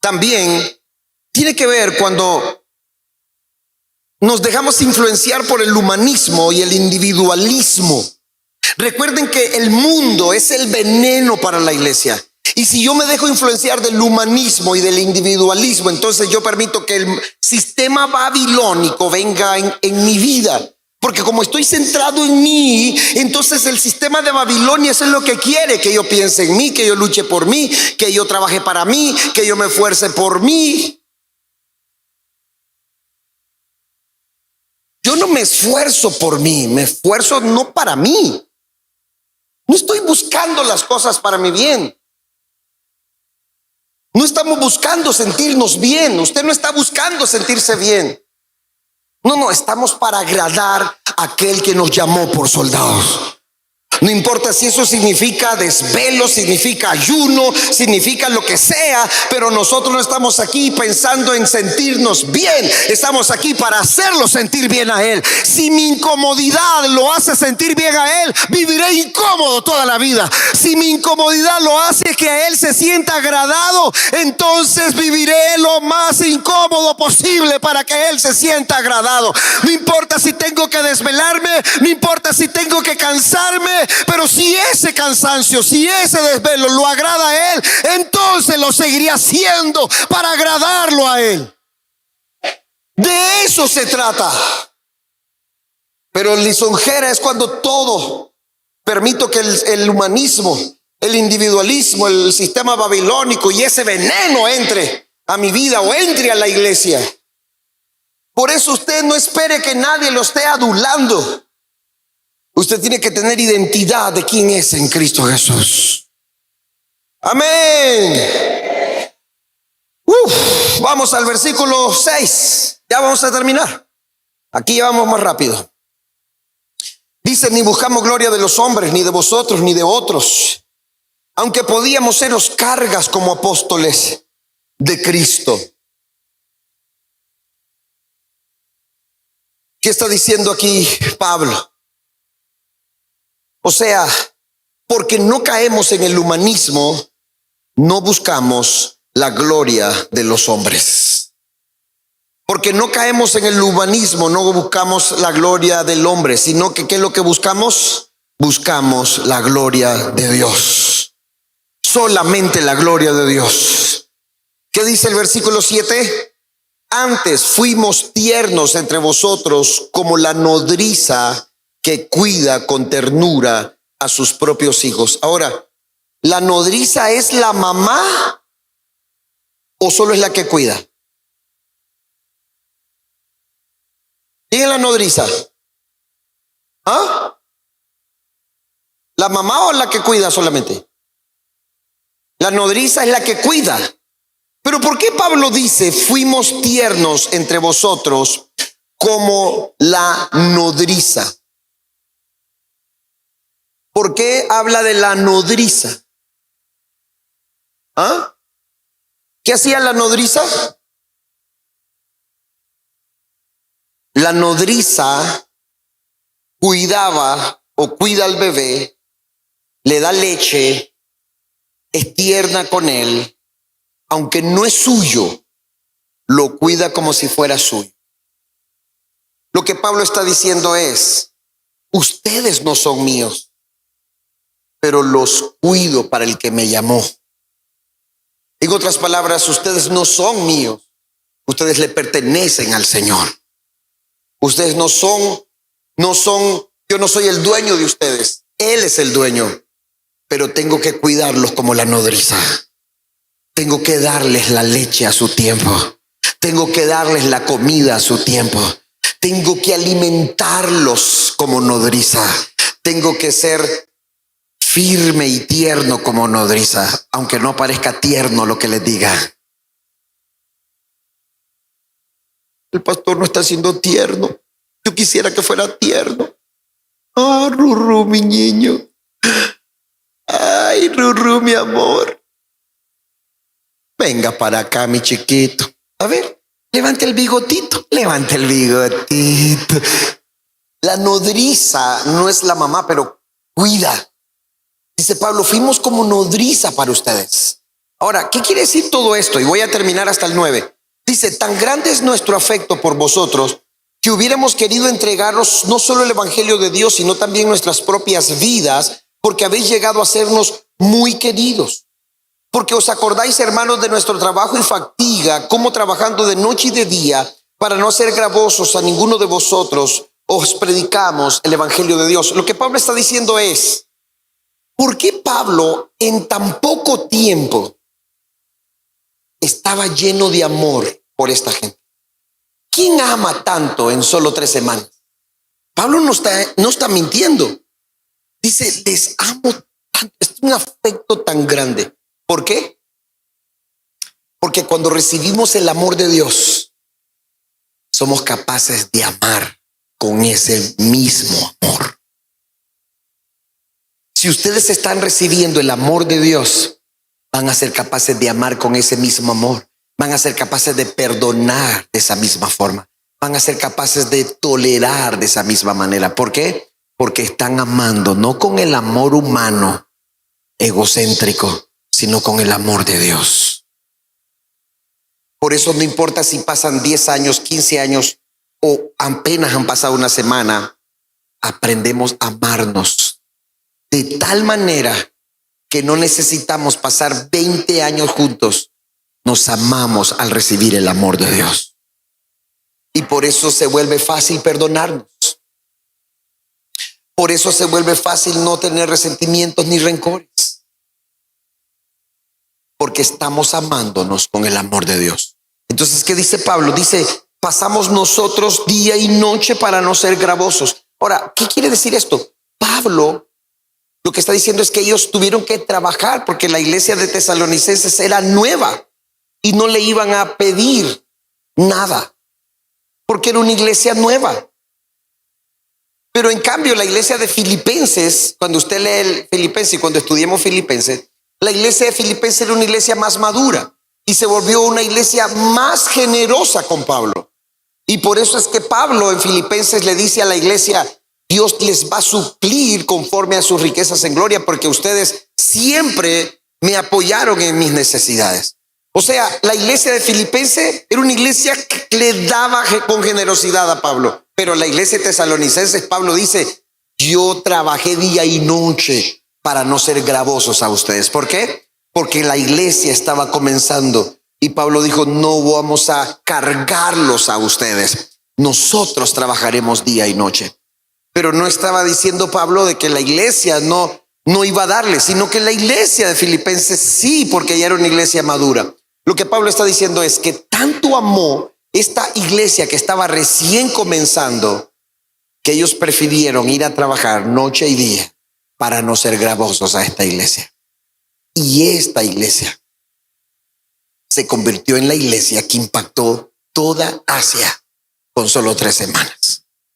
también tiene que ver cuando nos dejamos influenciar por el humanismo y el individualismo. Recuerden que el mundo es el veneno para la iglesia. Y si yo me dejo influenciar del humanismo y del individualismo, entonces yo permito que el sistema babilónico venga en mi vida. Porque como estoy centrado en mí, entonces el sistema de Babilonia es lo que quiere, que yo piense en mí, que yo luche por mí, que yo trabaje para mí, que yo me esfuerce por mí. Yo no me esfuerzo por mí, me esfuerzo no para mí. No estoy buscando las cosas para mi bien. No estamos buscando sentirnos bien. Usted no está buscando sentirse bien. No, estamos para agradar a aquel que nos llamó por soldados. No importa si eso significa desvelo, significa ayuno, significa lo que sea, pero nosotros no estamos aquí pensando en sentirnos bien. Estamos aquí para hacerlo sentir bien a Él. Si mi incomodidad lo hace sentir bien a Él, viviré incómodo toda la vida. Si mi incomodidad lo hace que a Él se sienta agradado, entonces viviré lo más incómodo posible para que Él se sienta agradado. No importa si tengo que desvelarme, no importa si tengo que cansarme, pero si ese cansancio, si ese desvelo lo agrada a Él, entonces lo seguiré haciendo para agradarlo a Él. De eso se trata. Pero lisonjera es cuando todo permito que el humanismo, el individualismo, el sistema babilónico y ese veneno entre a mi vida o entre a la iglesia. Por eso usted no espere que nadie lo esté adulando. Usted tiene que tener identidad de quién es en Cristo Jesús. Amén. Vamos al versículo 6. Ya vamos a terminar. Aquí ya vamos más rápido. Dice: ni buscamos gloria de los hombres, ni de vosotros, ni de otros, aunque podíamos seros cargas como apóstoles de Cristo. ¿Qué está diciendo aquí Pablo? O sea, porque no caemos en el humanismo, no buscamos la gloria de los hombres. Porque no caemos en el humanismo, no buscamos la gloria del hombre, sino que ¿qué es lo que buscamos? Buscamos la gloria de Dios. Solamente la gloria de Dios. ¿Qué dice el versículo 7? Antes fuimos tiernos entre vosotros como la nodriza que cuida con ternura a sus propios hijos. Ahora, ¿la nodriza es la mamá o solo es la que cuida? ¿Quién es la nodriza? ¿Ah? ¿La mamá o la que cuida solamente? La nodriza es la que cuida. Pero ¿por qué Pablo dice fuimos tiernos entre vosotros como la nodriza? ¿Por qué habla de la nodriza? ¿Ah? ¿Qué hacía la nodriza? La nodriza cuidaba o cuida al bebé, le da leche, es tierna con él, aunque no es suyo, lo cuida como si fuera suyo. Lo que Pablo está diciendo es: ustedes no son míos, pero los cuido para el que me llamó. En otras palabras, ustedes no son míos, ustedes le pertenecen al Señor. Ustedes no son, yo no soy el dueño de ustedes, Él es el dueño, pero tengo que cuidarlos como la nodriza. Tengo que darles la leche a su tiempo, tengo que darles la comida a su tiempo, tengo que alimentarlos como nodriza, tengo que ser firme y tierno como nodriza, aunque no parezca tierno lo que les diga. El pastor no está siendo tierno. Yo quisiera que fuera tierno. Ah, Rurú, mi niño. Ay, Rurú, mi amor. Venga para acá, mi chiquito. A ver, levante el bigotito. Levante el bigotito. La nodriza no es la mamá, pero cuida. Dice Pablo, fuimos como nodriza para ustedes. Ahora, ¿qué quiere decir todo esto? Y voy a terminar hasta el 9. Dice: tan grande es nuestro afecto por vosotros que hubiéramos querido entregaros no solo el evangelio de Dios, sino también nuestras propias vidas, porque habéis llegado a sernos muy queridos. Porque os acordáis, hermanos, de nuestro trabajo y fatiga, como trabajando de noche y de día, para no ser gravosos a ninguno de vosotros, os predicamos el evangelio de Dios. Lo que Pablo está diciendo es: ¿por qué Pablo en tan poco tiempo estaba lleno de amor por esta gente? ¿Quién ama tanto en solo 3 semanas? Pablo no está mintiendo. Dice: les amo tanto. Es un afecto tan grande. ¿Por qué? Porque cuando recibimos el amor de Dios, somos capaces de amar con ese mismo amor. Si ustedes están recibiendo el amor de Dios, van a ser capaces de amar con ese mismo amor. Van a ser capaces de perdonar de esa misma forma. Van a ser capaces de tolerar de esa misma manera. ¿Por qué? Porque están amando no con el amor humano egocéntrico, sino con el amor de Dios. Por eso no importa si pasan 10 años, 15 años o apenas han pasado una semana, aprendemos a amarnos de tal manera que no necesitamos pasar 20 años juntos. Nos amamos al recibir el amor de Dios. Y por eso se vuelve fácil perdonarnos. Por eso se vuelve fácil no tener resentimientos ni rencores. Porque estamos amándonos con el amor de Dios. Entonces, ¿qué dice Pablo? Dice, pasamos nosotros día y noche para no ser gravosos. Ahora, ¿qué quiere decir esto? Pablo lo que está diciendo es que ellos tuvieron que trabajar porque la iglesia de Tesalonicenses era nueva y no le iban a pedir nada porque era una iglesia nueva. Pero en cambio la iglesia de Filipenses, cuando usted lee el Filipenses y cuando estudiamos Filipenses, la iglesia de Filipenses era una iglesia más madura y se volvió una iglesia más generosa con Pablo. Y por eso es que Pablo en Filipenses le dice a la iglesia, Dios les va a suplir conforme a sus riquezas en gloria, porque ustedes siempre me apoyaron en mis necesidades. O sea, la iglesia de Filipenses era una iglesia que le daba con generosidad a Pablo. Pero la iglesia de Tesalonicenses, Pablo dice, yo trabajé día y noche para no ser gravosos a ustedes. ¿Por qué? Porque la iglesia estaba comenzando y Pablo dijo, no vamos a cargarlos a ustedes. Nosotros trabajaremos día y noche. Pero no estaba diciendo Pablo de que la iglesia no iba a darle, sino que la iglesia de Filipenses sí, porque ya era una iglesia madura. Lo que Pablo está diciendo es que tanto amó esta iglesia que estaba recién comenzando, que ellos prefirieron ir a trabajar noche y día para no ser gravosos a esta iglesia. Y esta iglesia se convirtió en la iglesia que impactó toda Asia con solo 3 semanas.